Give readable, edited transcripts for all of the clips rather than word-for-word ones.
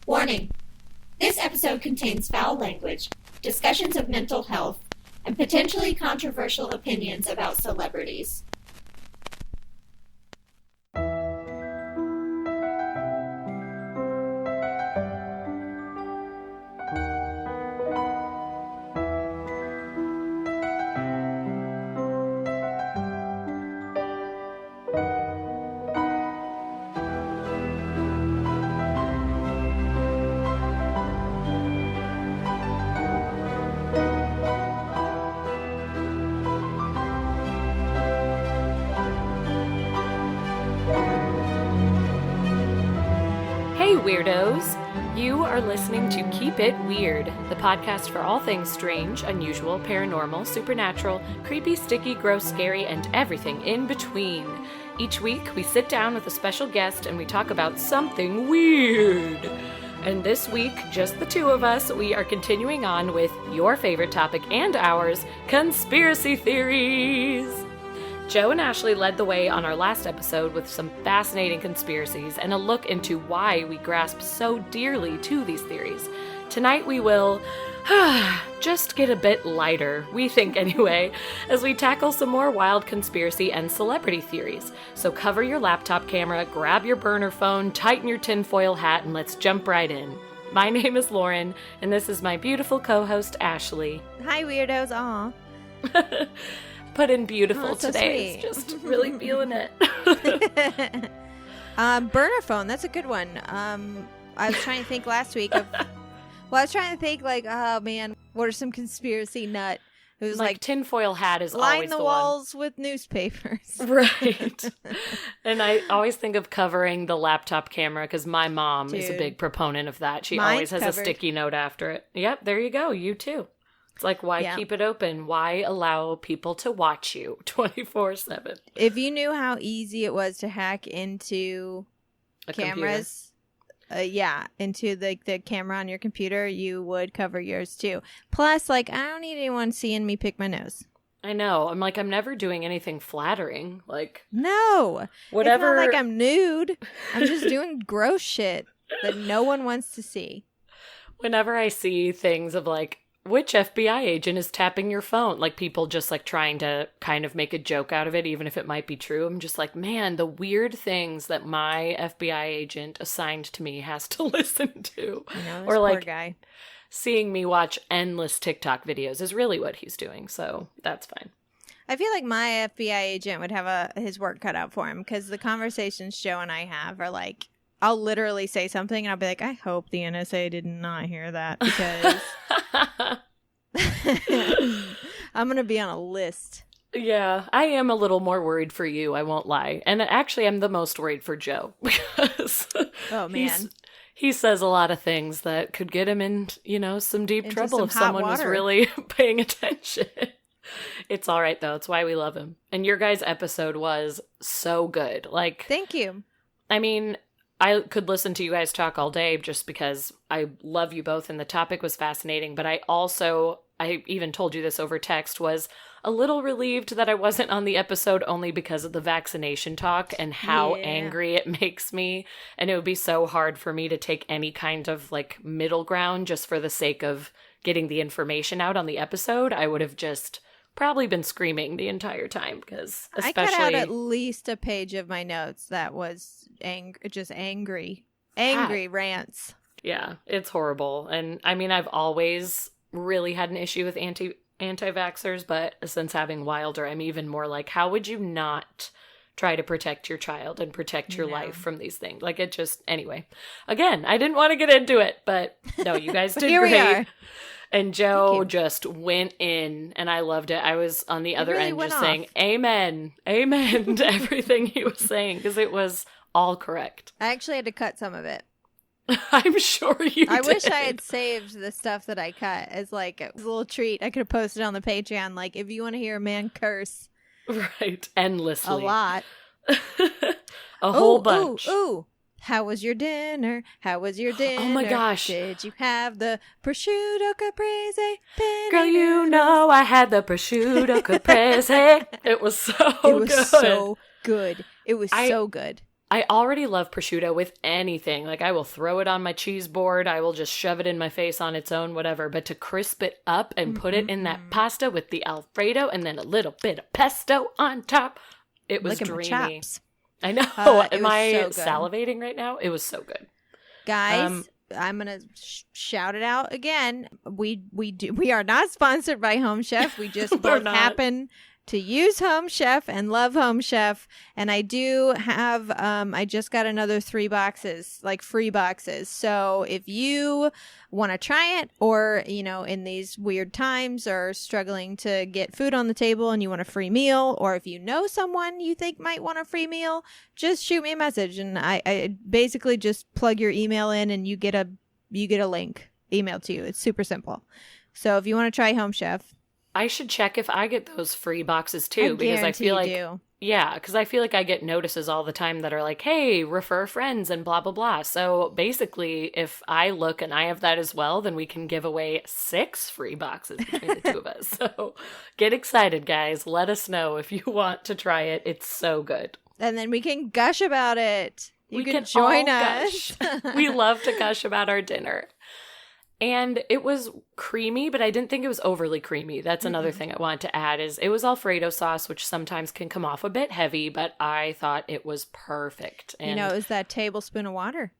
Warning! This episode contains foul language, discussions of mental health, and potentially controversial opinions about celebrities. Weirdos, you are listening to Keep It Weird, the podcast for all things strange, unusual, paranormal, supernatural, creepy, sticky, gross, scary, and everything in between. Each week, we sit down with a special guest and we talk about something weird. And this week, just the two of us, we are continuing on with your favorite topic and ours, conspiracy theories. Joe and Ashley led the way on our last episode with some fascinating conspiracies and a look into why we grasp so dearly to these theories. Tonight we will just get a bit lighter, we think anyway, as we tackle some more wild conspiracy and celebrity theories. So cover your laptop camera, grab your burner phone, tighten your tinfoil hat, and let's jump right in. My name is Lauren, and this is my beautiful co-host Ashley. Hi, weirdos. Aw. Put in beautiful so today. Sweet. It's just really feeling it. Burner phone. That's a good one. I was trying to think last week of. Well, I was trying to think oh man, what are some conspiracy nut? It was like tinfoil hat is line always the walls with newspapers. Right. And I always think of covering the laptop camera because my mom is a big proponent of that. She always has a sticky note after it. Yep, there you go. You too. It's like, why keep it open? Why allow people to watch you 24/7? If you knew how easy it was to hack into cameras, into the camera on your computer, you would cover yours too. Plus, I don't need anyone seeing me pick my nose. I know. I'm never doing anything flattering. No. Whatever. It's not like I'm nude. I'm just doing gross shit that no one wants to see. Whenever I see things of which FBI agent is tapping your phone? People just trying to kind of make a joke out of it, even if it might be true. I'm just man, the weird things that my FBI agent assigned to me has to listen to. I know, this or poor guy. Seeing me watch endless TikTok videos is really what he's doing. So that's fine. I feel like my FBI agent would have his work cut out for him because the conversations Joe and I have are I'll literally say something and I'll be like, I hope the NSA did not hear that because I'm going to be on a list. Yeah, I am a little more worried for you, I won't lie. And actually, I'm the most worried for Joe because he says a lot of things that could get him in, some deep trouble if someone was really paying attention. It's all right, though. It's why we love him. And your guys' episode was so good. Thank you. I mean, I could listen to you guys talk all day just because I love you both and the topic was fascinating. But I even told you this over text, was a little relieved that I wasn't on the episode only because of the vaccination talk and how angry it makes me. And it would be so hard for me to take any kind of middle ground just for the sake of getting the information out on the episode. I would have just probably been screaming the entire time because I cut out at least a page of my notes that was angry rants. Yeah, it's horrible. And I mean, I've always really had an issue with anti-vaxxers, but since having Wilder, I'm even more how would you not try to protect your child and protect your life from these things? Anyway, again, I didn't want to get into it, but no, you guys did Here great. We are. And Joe just went in, and I loved it. I was on the other end just saying, amen to everything he was saying, because it was all correct. I actually had to cut some of it. I'm sure you did. I wish I had saved the stuff that I cut as a little treat. I could have posted on the Patreon, if you want to hear a man curse. Right, endlessly. A lot. A whole bunch. Ooh. How was your dinner? How was your dinner? Oh my gosh. Did you have the prosciutto caprese? Girl, you know I had the prosciutto caprese. It was so good. It was so good. It was so good. I already love prosciutto with anything. Like, I will throw it on my cheese board. I will just shove it in my face on its own, whatever. But to crisp it up and put it in that pasta with the Alfredo and then a little bit of pesto on top, it was dreamy. I know. Am I salivating right now? It was so good. Guys, I'm going to shout it out again. We are not sponsored by Home Chef. We just both happen to use Home Chef and love Home Chef. And I do have, I just got another 3 boxes, like free boxes. So if you want to try it, or, you know, in these weird times are struggling to get food on the table and you want a free meal, or if you know someone you think might want a free meal, just shoot me a message. And I basically just plug your email in and you get a link emailed to you. It's super simple. So if you want to try Home Chef, I should check if I get those free boxes too, because I feel like, because I feel like I get notices all the time that are like, hey, refer friends and blah, blah, blah. So basically, if I look and I have that as well, then we can give away 6 free boxes between the two of us. So get excited, guys. Let us know if you want to try it. It's so good. And then we can gush about it. You can join us. We love to gush about our dinner. And it was creamy, but I didn't think it was overly creamy. That's another thing I wanted to add, is it was Alfredo sauce, which sometimes can come off a bit heavy, but I thought it was perfect. And it was that tablespoon of water.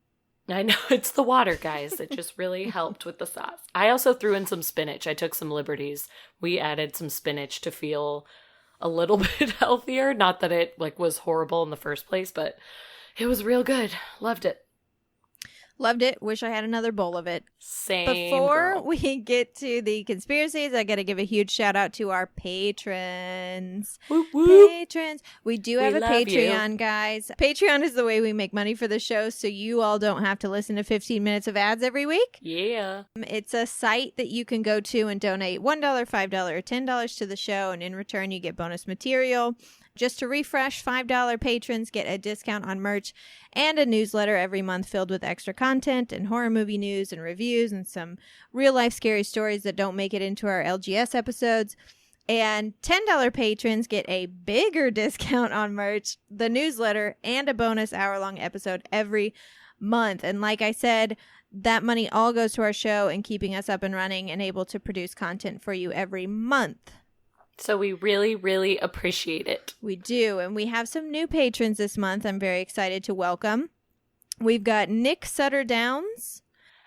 I know, it's the water, guys. It just really helped with the sauce. I also threw in some spinach. I took some liberties. We added some spinach to feel a little bit healthier. Not that it was horrible in the first place, but it was real good. Loved it. Loved it. Wish I had another bowl of it. Same. Before we get to the conspiracies, I got to give a huge shout out to our patrons. Whoop, whoop. Patrons. We do have a Patreon, guys. Patreon is the way we make money for the show, so you all don't have to listen to 15 minutes of ads every week. Yeah. It's a site that you can go to and donate $1, $5, or $10 to the show, and in return you get bonus material. Just to refresh, $5 patrons get a discount on merch and a newsletter every month filled with extra content and horror movie news and reviews and some real-life scary stories that don't make it into our LGS episodes. And $10 patrons get a bigger discount on merch, the newsletter, and a bonus hour-long episode every month. And like I said, that money all goes to our show and keeping us up and running and able to produce content for you every month. So we really, really appreciate it. We do. And we have some new patrons this month I'm very excited to welcome. We've got Nick Sutter Downs.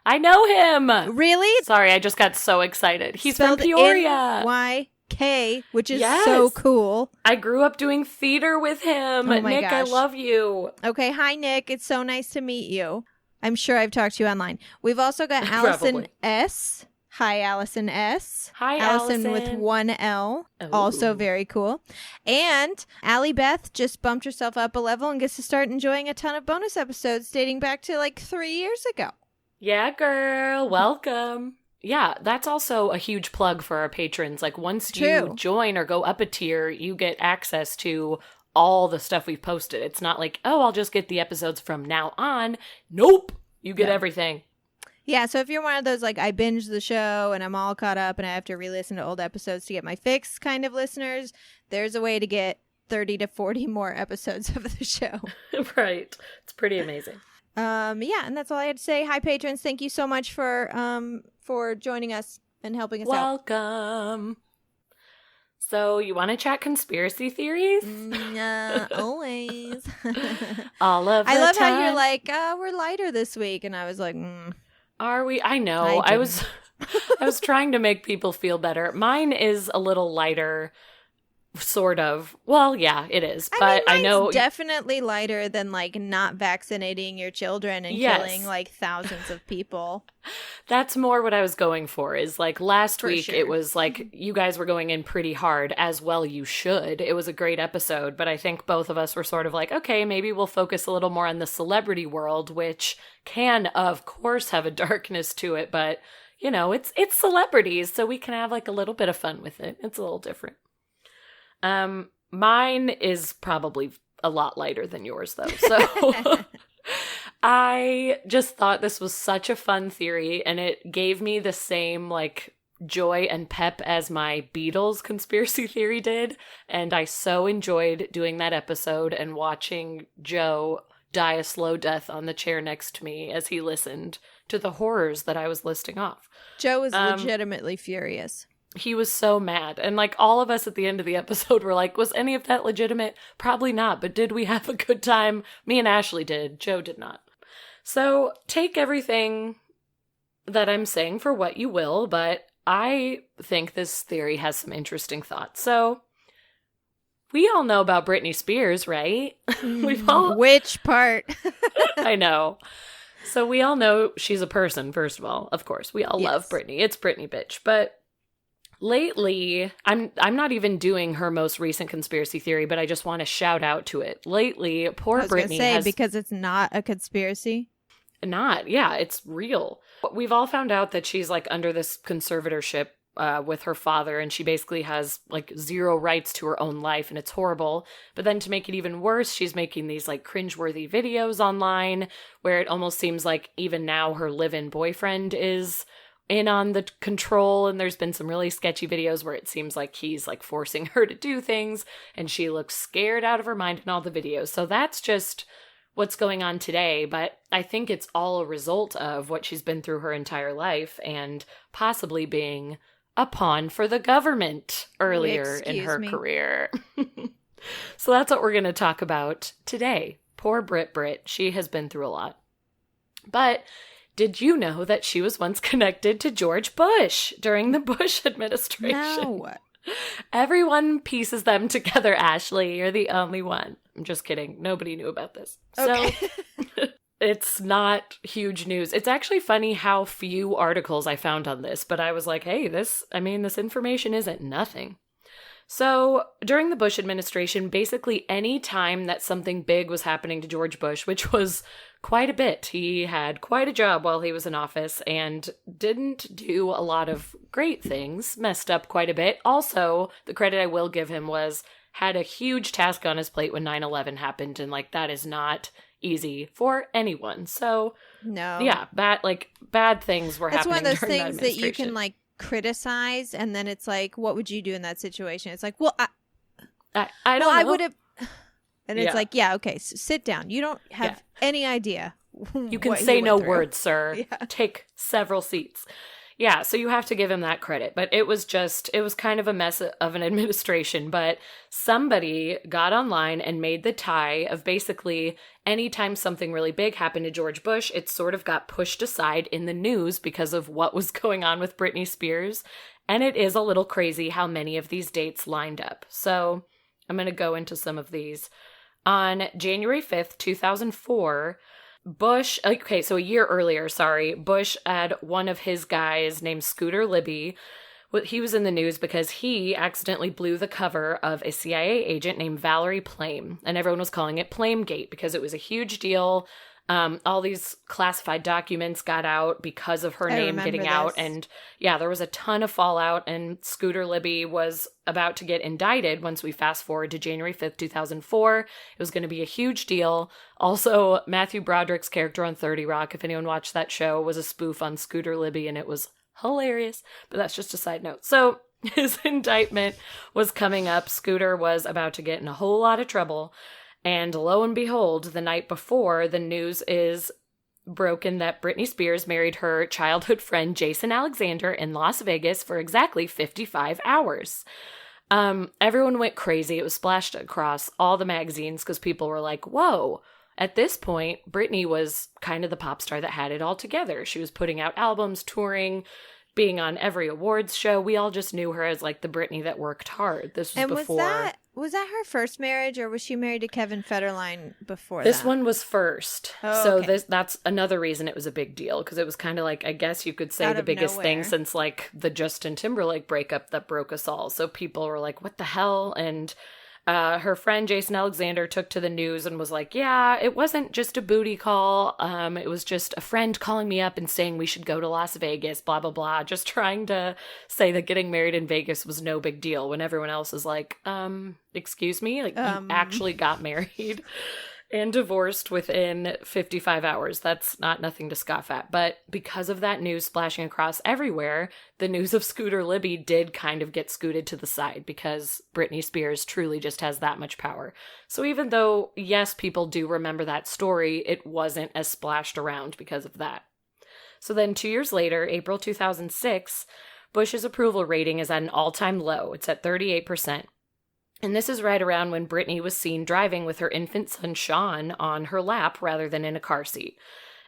I know him. Really? Sorry, I just got so excited. He's Spelled from Peoria. NYK, which is so cool. I grew up doing theater with him. Oh my Nick, gosh. I love you. Okay, hi, Nick. It's so nice to meet you. I'm sure I've talked to you online. We've also got Allison S. Hi, Allison S. Hi, Allison with 1 L. Ooh. Also very cool. And Allie Beth just bumped herself up a level and gets to start enjoying a ton of bonus episodes dating back to 3 years ago. Yeah, girl. Welcome. Yeah, that's also a huge plug for our patrons. Once you join or go up a tier, you get access to all the stuff we've posted. It's not I'll just get the episodes from now on. Nope. You get everything. Yeah, so if you're one of those, I binged the show and I'm all caught up and I have to re-listen to old episodes to get my fix kind of listeners, there's a way to get 30 to 40 more episodes of the show. Right. It's pretty amazing. Yeah, and that's all I had to say. Hi, patrons. Thank you so much for joining us and helping us out. Welcome. So you want to chat conspiracy theories? Always. All of the I love time. how you're like, we're lighter this week. And I was like, Are we? I know. I was trying to make people feel better. Mine is a little lighter, sort of. Well, yeah, it is. But I know definitely lighter than not vaccinating your children and killing thousands of people. That's more what I was going for. Is last week it was you guys were going in pretty hard, as well you should. It was a great episode, but I think both of us were sort of okay, maybe we'll focus a little more on the celebrity world, which can of course have a darkness to it, but it's celebrities, so we can have a little bit of fun with it. It's a little different. Mine is probably a lot lighter than yours, though. So I just thought this was such a fun theory, and it gave me the same, joy and pep as my Beatles conspiracy theory did. And I so enjoyed doing that episode and watching Joe die a slow death on the chair next to me as he listened to the horrors that I was listing off. Joe was legitimately furious. He was so mad. And like all of us at the end of the episode were like, was any of that legitimate? Probably not. But did we have a good time? Me and Ashley did. Joe did not. So take everything that I'm saying for what you will, but I think this theory has some interesting thoughts. So we all know about Britney Spears, right? We've all... Which part? I know. So we all know she's a person, first of all. Of course, we all love Britney. It's Britney, bitch. But lately, I'm not even doing her most recent conspiracy theory, but I just want to shout out to it. Lately, poor Britney has... because it's not a conspiracy. Not, yeah, it's real. We've all found out that she's like under this conservatorship with her father, and she basically has like zero rights to her own life, and it's horrible. But then to make it even worse, she's making these like cringeworthy videos online where it almost seems like even now her live-in boyfriend is in on the control, and there's been some really sketchy videos where it seems like he's like forcing her to do things, and she looks scared out of her mind in all the videos. So that's just what's going on today, but I think it's all a result of what she's been through her entire life and possibly being a pawn for the government earlier in her career. So that's what we're going to talk about today. Poor Brit. She has been through a lot. But did you know that she was once connected to George Bush during the Bush administration? No. Everyone pieces them together, Ashley. You're the only one. I'm just kidding. Nobody knew about this. Okay. So it's not huge news. It's actually funny how few articles I found on this, but I was like, hey, this information isn't nothing. So during the Bush administration, basically any time that something big was happening to George Bush, which was quite a bit, he had quite a job while he was in office and didn't do a lot of great things, messed up quite a bit. Also, the credit I will give him was had a huge task on his plate when 9/11 happened, and like that is not easy for anyone. So no, yeah, bad things were happening. It's one of those things that you can like criticize, and then it's like, what would you do in that situation? It's like, well, I don't know. I would have, and it's like, yeah, okay, so sit down. You don't have any idea. You can say no words, sir. Yeah. Take several seats. Yeah, so you have to give him that credit. But it was kind of a mess of an administration. But somebody got online and made the tie of basically anytime something really big happened to George Bush, it sort of got pushed aside in the news because of what was going on with Britney Spears. And it is a little crazy how many of these dates lined up. So I'm going to go into some of these. On January 5th, 2004... Bush, okay, so a year earlier, Bush had one of his guys named Scooter Libby. He was in the news because he accidentally blew the cover of a CIA agent named Valerie Plame, and everyone was calling it Plamegate because it was a huge deal. All these classified documents got out because of her name getting out, and yeah, there was a ton of fallout, and Scooter Libby was about to get indicted once we fast forward to January 5th, 2004. It was going to be a huge deal. Also, Matthew Broderick's character on 30 Rock, if anyone watched that show, was a spoof on Scooter Libby, and it was hilarious, but that's just a side note. So his indictment was coming up. Scooter was about to get in a whole lot of trouble. And lo and behold, the night before, the news is broken that Britney Spears married her childhood friend Jason Alexander in Las Vegas for exactly 55 hours. Everyone went crazy. It was splashed across all the magazines because people were like, whoa. At this point, Britney was kind of the pop star that had it all together. She was putting out albums, touring, being on every awards show. We all just knew her as like the Britney that worked hard. This was before... Was that her first marriage, or was she married to Kevin Fetterline before this one was first. Oh, so okay. That's another reason it was a big deal, because it was kind of like, I guess you could say the biggest thing since like the Justin Timberlake breakup that broke us all. So people were like, what the hell? And her friend Jason Alexander took to the news and was like, yeah, it wasn't just a booty call. It was just a friend calling me up and saying we should go to Las Vegas, blah, blah, blah. Just trying to say that getting married in Vegas was no big deal when everyone else is like, excuse me? Like, you actually got married. And divorced within 55 hours. That's not nothing to scoff at. But because of that news splashing across everywhere, the news of Scooter Libby did kind of get scooted to the side because Britney Spears truly just has that much power. So even though, yes, people do remember that story, it wasn't as splashed around because of that. So then 2 years later, April 2006, Bush's approval rating is at an all-time low. It's at 38%. And this is right around when Britney was seen driving with her infant son Sean on her lap rather than in a car seat.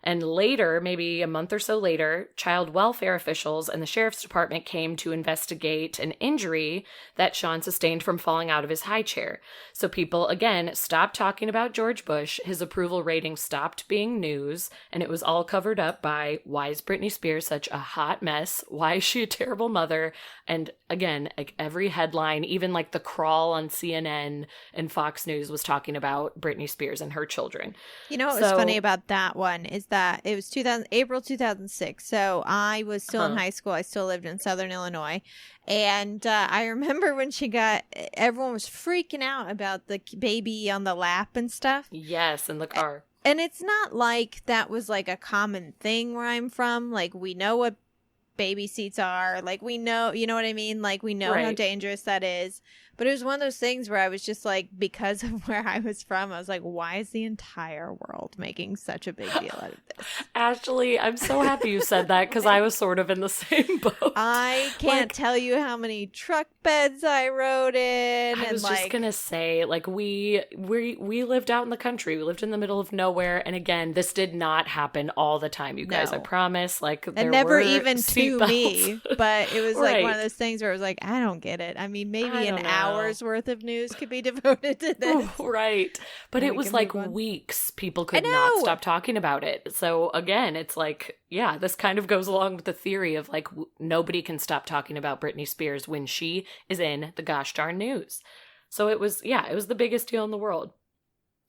And later, maybe a month or so later, child welfare officials and the sheriff's department came to investigate an injury that Sean sustained from falling out of his high chair. So people, again, stopped talking about George Bush, his approval rating stopped being news, and it was all covered up by, why is Britney Spears such a hot mess? Why is she a terrible mother? And again, like every headline, even like the crawl on CNN and Fox News was talking about Britney Spears and her children. You know what was funny about that one is that it was April 2006. So I was still in high school. I still lived in Southern Illinois. And I remember when everyone was freaking out about the baby on the lap and stuff. Yes, in the car. And it's not like that was like a common thing where I'm from. Like, we know what baby seats are. Like, we know, you know what I mean? Like, we know how dangerous that is. But it was one of those things where I was just like, because of where I was from, I was like, why is the entire world making such a big deal out of this? Ashley, I'm so happy you said that because I was sort of in the same boat. I can't tell you how many truck beds I rode in. I was just going to say, like, we lived out in the country. We lived in the middle of nowhere. And again, this did not happen all the time, you guys. I promise. Like, there and never were even to belts. Me. But it was like one of those things where I was like, I don't get it. I mean, maybe an hour's worth of news could be devoted to this. Oh, right. But it was like weeks people could not stop talking about it. So again, it's like, yeah, this kind of goes along with the theory of like nobody can stop talking about Britney Spears when she is in the gosh darn news. So it was the biggest deal in the world.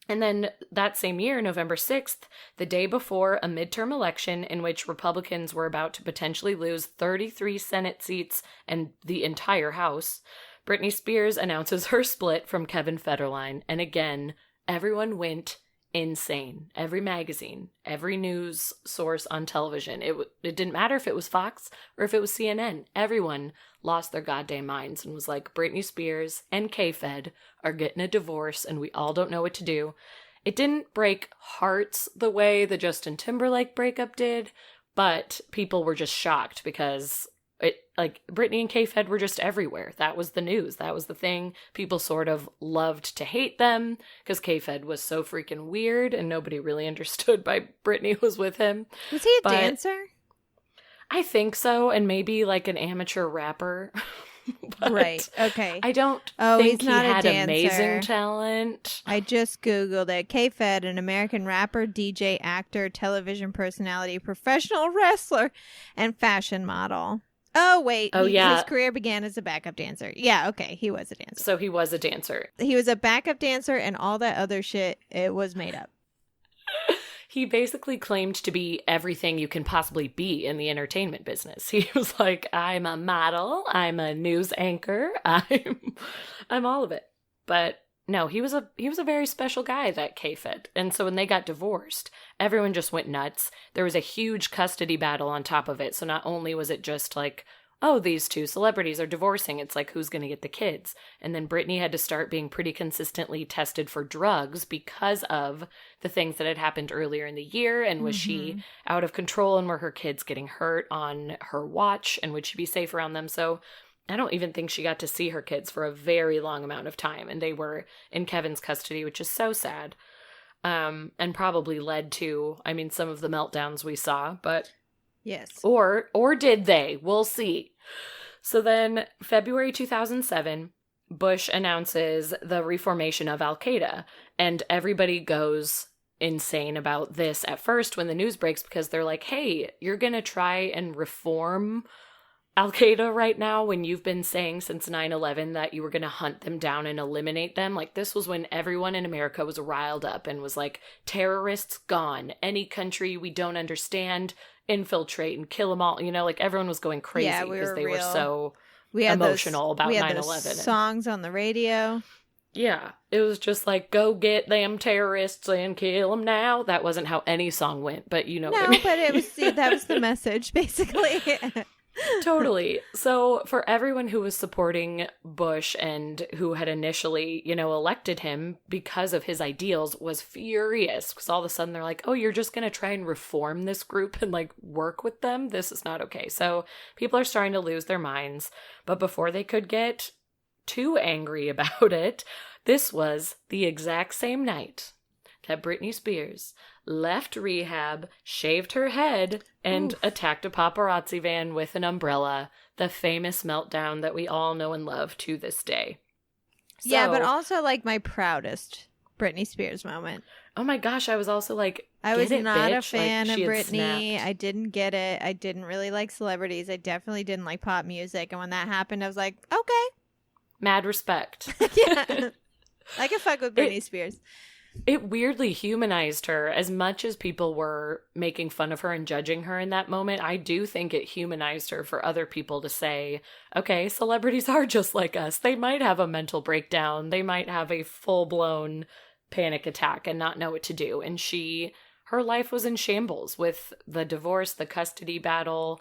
And then that same year, November 6th, the day before a midterm election in which Republicans were about to potentially lose 33 Senate seats and the entire House, Britney Spears announces her split from Kevin Fetterline. And again, everyone went insane. Every magazine, every news source on television. It didn't matter if it was Fox or if it was CNN. Everyone lost their goddamn minds and was like, Britney Spears and K-Fed are getting a divorce and we all don't know what to do. It didn't break hearts the way the Justin Timberlake breakup did, but people were just shocked because Britney and K-Fed were just everywhere. That was the news. That was the thing. People sort of loved to hate them because K-Fed was so freaking weird and nobody really understood why Britney was with him. Was he a dancer? I think so, and maybe like an amateur rapper. Right. Okay. I don't think he's not he had a dancer. amazing talent. I just Googled it. K-Fed, an American rapper, DJ, actor, television personality, professional wrestler, and fashion model. Oh, wait. His career began as a backup dancer. Yeah, okay. He was a dancer. So he was a dancer. He was a backup dancer, and all that other shit, it was made up. He basically claimed to be everything you can possibly be in the entertainment business. He was like, I'm a model, I'm a news anchor, I'm all of it. But no, he was a very special guy, that K-Fed. And so when they got divorced, everyone just went nuts. There was a huge custody battle on top of it. So not only was it just like, oh, these two celebrities are divorcing, it's like, who's going to get the kids? And then Britney had to start being pretty consistently tested for drugs because of the things that had happened earlier in the year. And was she out of control, and were her kids getting hurt on her watch, and would she be safe around them? So I don't even think she got to see her kids for a very long amount of time. And they were in Kevin's custody, which is so sad. And probably led to, some of the meltdowns we saw, but... Yes. Or did they? We'll see. So then, February 2007, Bush announces the reformation of Al-Qaeda, and everybody goes insane about this at first when the news breaks, because they're like, hey, you're going to try and reform Al-Qaeda right now when you've been saying since 9/11 that you were going to hunt them down and eliminate them. Like, this was when everyone in America was riled up and was like, terrorists gone. Any country we don't understand, infiltrate and kill them all. Everyone was going crazy because they were so emotional about 9/11. Songs on the radio. Yeah, it was just like, go get them terrorists and kill them now. That wasn't how any song went, but you know what I mean. But it was, that was the message, basically. Totally. So for everyone who was supporting Bush and who had initially, elected him because of his ideals was furious because all of a sudden they're like, oh, you're just going to try and reform this group and like work with them? This is not okay. So people are starting to lose their minds. But before they could get too angry about it, this was the exact same night that Britney Spears left rehab, shaved her head, and attacked a paparazzi van with an umbrella, the famous meltdown that we all know and love to this day. So, yeah, but also like my proudest Britney Spears moment. Oh my gosh, I was also like, I was not a bitch. fan like, of Britney. I didn't get it. I didn't really like celebrities. I definitely didn't like pop music. And when that happened, I was like, okay. Mad respect. Yeah. I can fuck with Britney Spears. It weirdly humanized her. As much as people were making fun of her and judging her in that moment, I do think it humanized her for other people to say, okay, celebrities are just like us. They might have a mental breakdown. They might have a full-blown panic attack and not know what to do. And her life was in shambles with the divorce, the custody battle.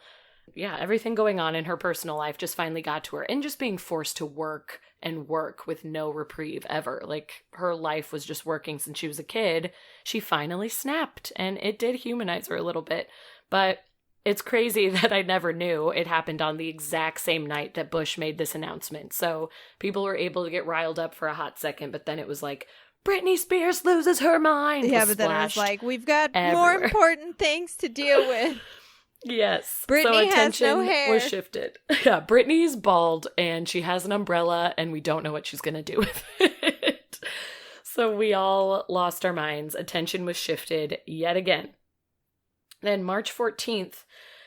Yeah, everything going on in her personal life just finally got to her. And just being forced to work and work with no reprieve ever. Like, her life was just working since she was a kid. She finally snapped, and it did humanize her a little bit. But it's crazy that I never knew it happened on the exact same night that Bush made this announcement. So people were able to get riled up for a hot second, but then it was like, Britney Spears loses her mind. Yeah, but then I was like, we've got more important things to deal with. Yes. Britney has no hair. Was shifted. Yeah, Britney's bald and she has an umbrella and we don't know what she's going to do with it. So we all lost our minds. Attention was shifted yet again. Then March 14th,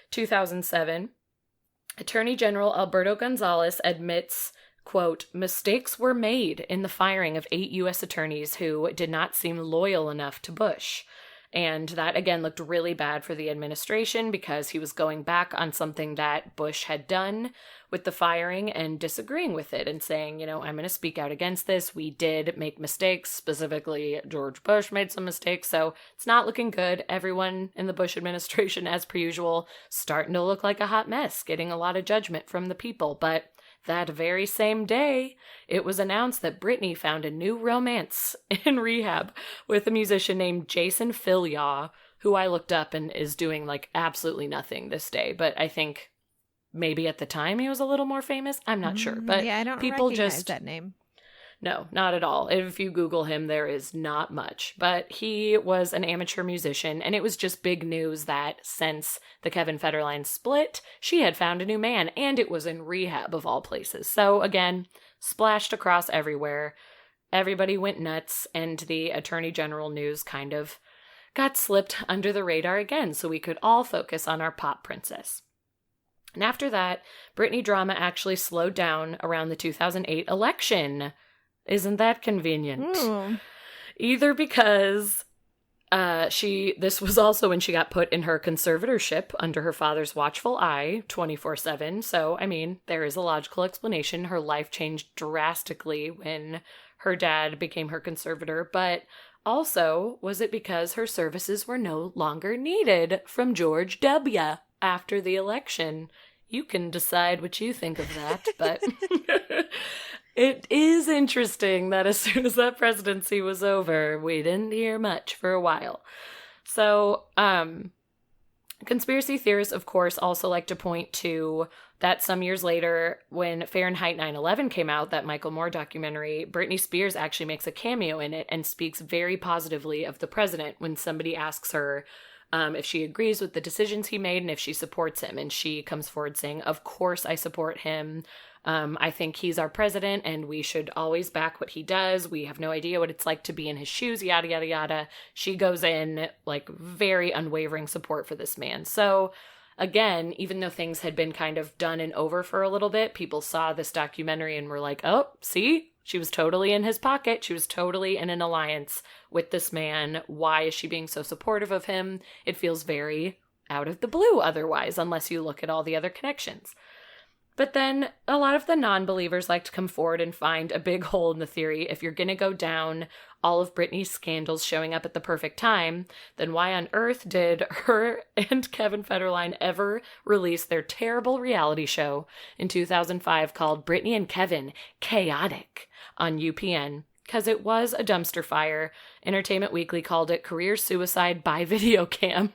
2007, Attorney General Alberto Gonzales admits, quote, mistakes were made in the firing of 8 U.S. attorneys who did not seem loyal enough to Bush. And that, again, looked really bad for the administration because he was going back on something that Bush had done with the firing and disagreeing with it and saying, I'm going to speak out against this. We did make mistakes. Specifically, George Bush made some mistakes. So it's not looking good. Everyone in the Bush administration, as per usual, starting to look like a hot mess, getting a lot of judgment from the people. But that very same day, it was announced that Britney found a new romance in rehab with a musician named Jason Filyaw, who I looked up and is doing like absolutely nothing this day. But I think maybe at the time he was a little more famous. I'm not sure. But yeah, I don't people recognize just that name. No, not at all. If you Google him, there is not much. But he was an amateur musician, and it was just big news that since the Kevin Fetterline split, she had found a new man, and it was in rehab of all places. So again, splashed across everywhere. Everybody went nuts, and the Attorney General news kind of got slipped under the radar again, so we could all focus on our pop princess. And after that, Britney drama actually slowed down around the 2008 election. Isn't that convenient? Either because this was also when she got put in her conservatorship under her father's watchful eye 24/7. So, I mean, there is a logical explanation. Her life changed drastically when her dad became her conservator. But also, was it because her services were no longer needed from George W. after the election? You can decide what you think of that, but it is interesting that as soon as that presidency was over, we didn't hear much for a while. So, conspiracy theorists, of course, also like to point to that some years later, when Fahrenheit 9/11 came out, that Michael Moore documentary, Britney Spears actually makes a cameo in it and speaks very positively of the president when somebody asks her if she agrees with the decisions he made and if she supports him. And she comes forward saying, of course I support him. I think he's our president and we should always back what he does. We have no idea what it's like to be in his shoes, yada, yada, yada. She goes in like very unwavering support for this man. So again, even though things had been kind of done and over for a little bit, people saw this documentary and were like, oh, see? She was totally in his pocket. She was totally in an alliance with this man. Why is she being so supportive of him? It feels very out of the blue otherwise, unless you look at all the other connections. But then a lot of the non-believers like to come forward and find a big hole in the theory. If you're going to go down all of Britney's scandals showing up at the perfect time, then why on earth did her and Kevin Fetterline ever release their terrible reality show in 2005 called Britney and Kevin Chaotic on UPN? Because it was a dumpster fire. Entertainment Weekly called it career suicide by video cam.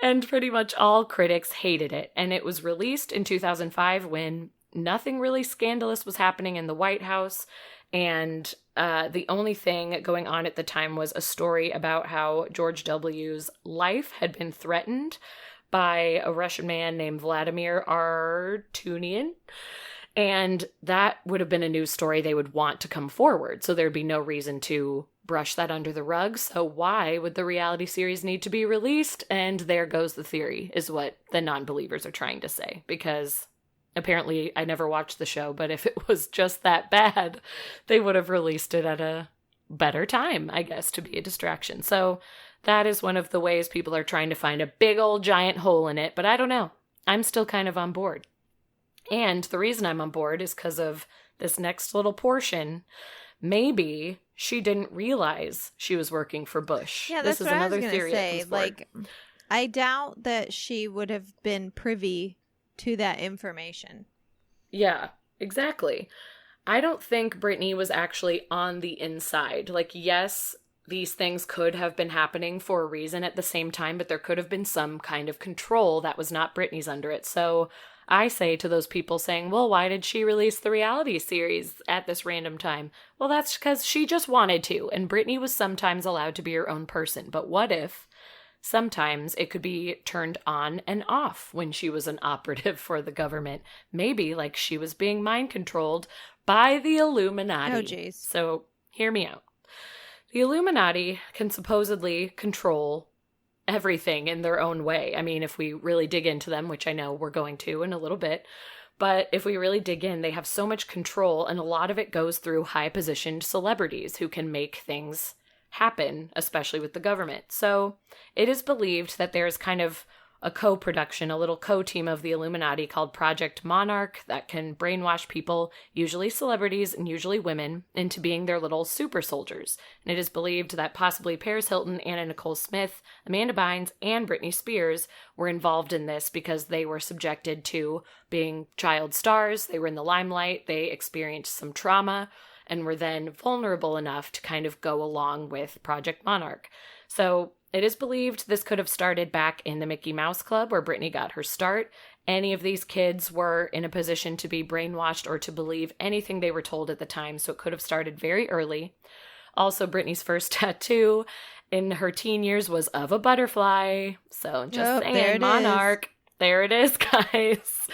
And pretty much all critics hated it. And it was released in 2005 when nothing really scandalous was happening in the White House. And the only thing going on at the time was a story about how George W.'s life had been threatened by a Russian man named Vladimir Artunian. And that would have been a news story they would want to come forward. So there'd be no reason to brush that under the rug. So why would the reality series need to be released? And there goes the theory, is what the non-believers are trying to say. Because apparently I never watched the show, but if it was just that bad, they would have released it at a better time, I guess, to be a distraction. So that is one of the ways people are trying to find a big old giant hole in it. But I don't know. I'm still kind of on board. And the reason I'm on board is because of this next little portion. Maybe she didn't realize she was working for Bush. Yeah, that's what I was going to say. Like, I doubt that she would have been privy to that information. Yeah, exactly. I don't think Britney was actually on the inside. Like, yes, these things could have been happening for a reason at the same time, but there could have been some kind of control that was not Britney's under it. So I say to those people saying, well, why did she release the reality series at this random time? Well, that's because she just wanted to, and Britney was sometimes allowed to be her own person. But what if sometimes it could be turned on and off when she was an operative for the government? Maybe like she was being mind controlled by the Illuminati. Oh, jeez. So hear me out. The Illuminati can supposedly control everything in their own way. I mean, if we really dig into them, which I know we're going to in a little bit, but if we really dig in, they have so much control, and a lot of it goes through high-positioned celebrities who can make things happen, especially with the government. So it is believed that there's kind of a co-production, a little co-team of the Illuminati called Project Monarch that can brainwash people, usually celebrities and usually women, into being their little super soldiers. And it is believed that possibly Paris Hilton, Anna Nicole Smith, Amanda Bynes, and Britney Spears were involved in this because they were subjected to being child stars. They were in the limelight. They experienced some trauma and were then vulnerable enough to kind of go along with Project Monarch. So it is believed this could have started back in the Mickey Mouse Club where Britney got her start. Any of these kids were in a position to be brainwashed or to believe anything they were told at the time, so it could have started very early. Also, Britney's first tattoo in her teen years was of a butterfly. So just saying, Monarch. There it is, guys.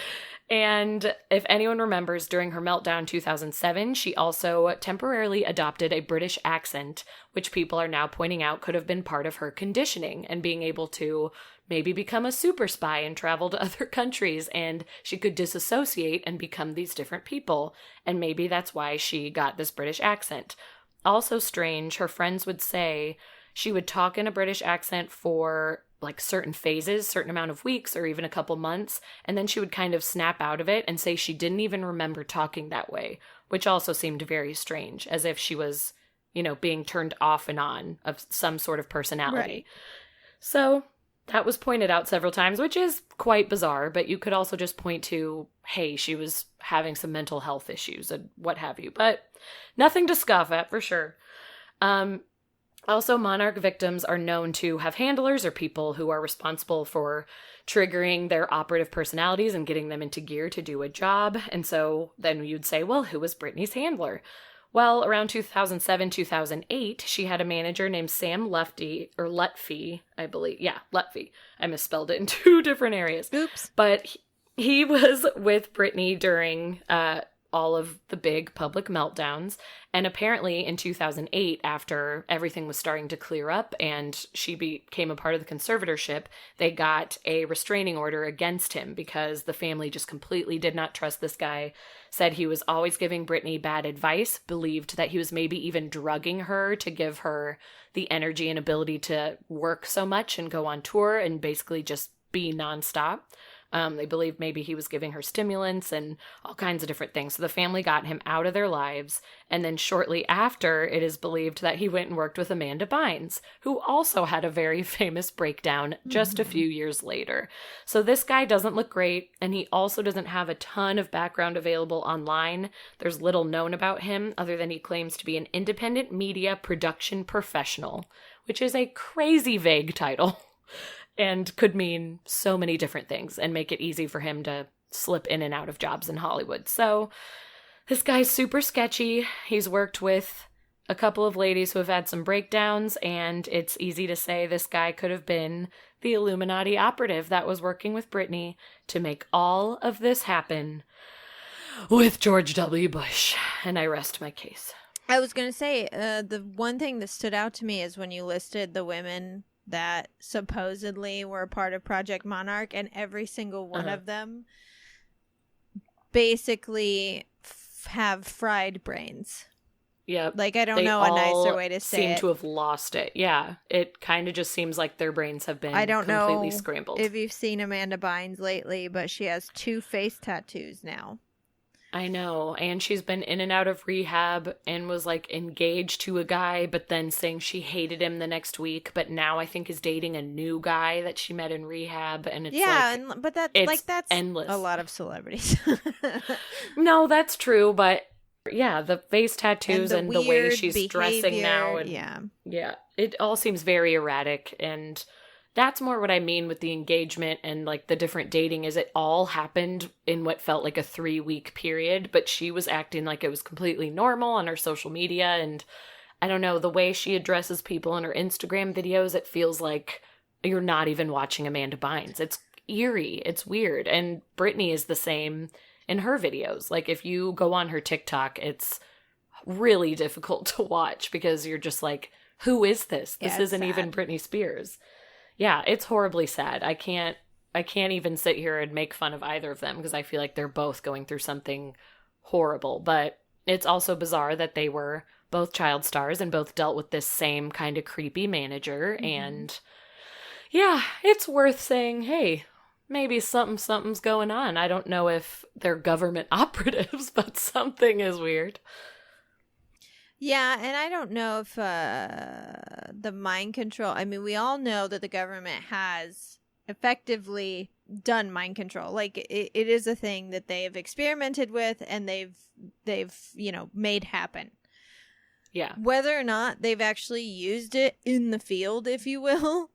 And if anyone remembers, during her meltdown in 2007, she also temporarily adopted a British accent, which people are now pointing out could have been part of her conditioning and being able to maybe become a super spy and travel to other countries, and she could disassociate and become these different people. And maybe that's why she got this British accent. Also strange, her friends would say she would talk in a British accent for like certain phases, certain amount of weeks or even a couple months, and then she would kind of snap out of it and say she didn't even remember talking that way, which also seemed very strange, as if she was, you know, being turned off and on of some sort of personality. Right. So that was pointed out several times, which is quite bizarre, but you could also just point to, hey, she was having some mental health issues and what have you, but nothing to scoff at for sure. Also, Monarch victims are known to have handlers or people who are responsible for triggering their operative personalities and getting them into gear to do a job. And so then you'd say, well, who was Britney's handler? Well, around 2007, 2008, she had a manager named Sam Lutfi, I believe. Yeah, Lutfi. I misspelled it in two different areas. Oops. But he was with Britney during all of the big public meltdowns. And apparently in 2008, after everything was starting to clear up and she became a part of the conservatorship, they got a restraining order against him because the family just completely did not trust this guy, said he was always giving Britney bad advice, believed that he was maybe even drugging her to give her the energy and ability to work so much and go on tour and basically just be nonstop. They believe maybe he was giving her stimulants and all kinds of different things. So the family got him out of their lives. And then shortly after, it is believed that he went and worked with Amanda Bynes, who also had a very famous breakdown just a few years later. So this guy doesn't look great, and he also doesn't have a ton of background available online. There's little known about him other than he claims to be an independent media production professional, which is a crazy vague title. And could mean so many different things and make it easy for him to slip in and out of jobs in Hollywood. So this guy's super sketchy. He's worked with a couple of ladies who have had some breakdowns, and it's easy to say this guy could have been the Illuminati operative that was working with Britney to make all of this happen with George W. Bush. And I rest my case. I was going to say, the one thing that stood out to me is when you listed the women that supposedly were a part of Project Monarch, and every single one of them basically have fried brains. Yeah. Like, I don't know a nicer way to say it. Seem to have lost it. Yeah. It kind of just seems like their brains have been completely scrambled. If you've seen Amanda Bynes lately, but she has 2 face tattoos now. I know, and she's been in and out of rehab and was like engaged to a guy, but then saying she hated him the next week, but now I think is dating a new guy that she met in rehab, and it's but that's endless. A lot of celebrities. No, that's true, but yeah, the face tattoos and the way she's behavior, dressing now, and yeah, it all seems very erratic, and that's more what I mean with the engagement and like the different dating is it all happened in what felt like a 3-week period, but she was acting like it was completely normal on her social media. And I don't know, the way she addresses people in her Instagram videos, it feels like you're not even watching Amanda Bynes. It's eerie. It's weird. And Britney is the same in her videos. Like if you go on her TikTok, it's really difficult to watch because you're just like, who is this? This isn't even Britney Spears. Yeah, it's horribly sad. I can't even sit here and make fun of either of them because I feel like they're both going through something horrible. But it's also bizarre that they were both child stars and both dealt with this same kind of creepy manager. And yeah, it's worth saying, hey, maybe something's going on. I don't know if they're government operatives, but something is weird. Yeah, and I don't know if the mind control... I mean, we all know that the government has effectively done mind control. Like, it is a thing that they've experimented with and they've made happen. Yeah. Whether or not they've actually used it in the field, if you will,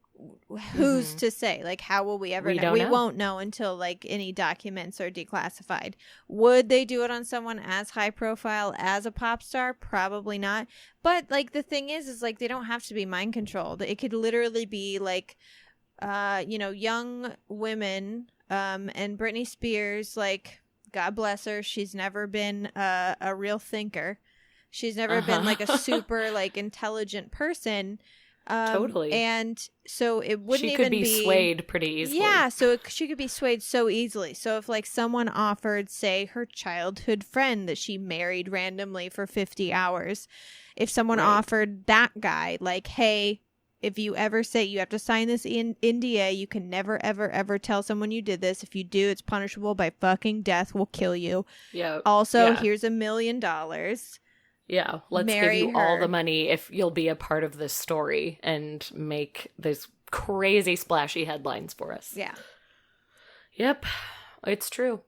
who's to say? Like, how will we ever know? We won't know until, like, any documents are declassified. Would they do it on someone as high profile as a pop star? Probably not. But, like, the thing is like, they don't have to be mind controlled. It could literally be, like, young women, and Britney Spears, like, God bless her, she's never been a real thinker. She's never been, like, a super, like, intelligent person. Totally. And so it wouldn't she even could be swayed pretty easily. Yeah, so she could be swayed so easily. So if like someone offered, say, her childhood friend that she married randomly for 50 hours, if someone offered that guy, like, hey, if you ever say you have to sign this NDA, you can never, ever, ever tell someone you did this. If you do, it's punishable by fucking death. We'll kill you. Yeah. Also, here's $1 million. Yeah, let's give you all the money if you'll be a part of this story and make this crazy splashy headlines for us. Yeah. Yep, it's true.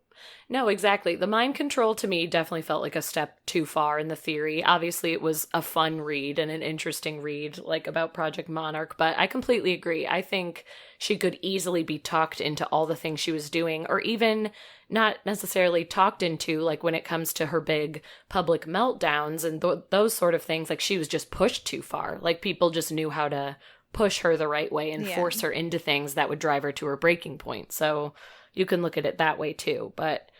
No, exactly. The mind control to me definitely felt like a step too far in the theory. Obviously, it was a fun read and an interesting read, like about Project Monarch, but I completely agree. I think she could easily be talked into all the things she was doing, or even not necessarily talked into, like when it comes to her big public meltdowns and those sort of things. Like she was just pushed too far. Like people just knew how to push her the right way and force her into things that would drive her to her breaking point. So you can look at it that way too. But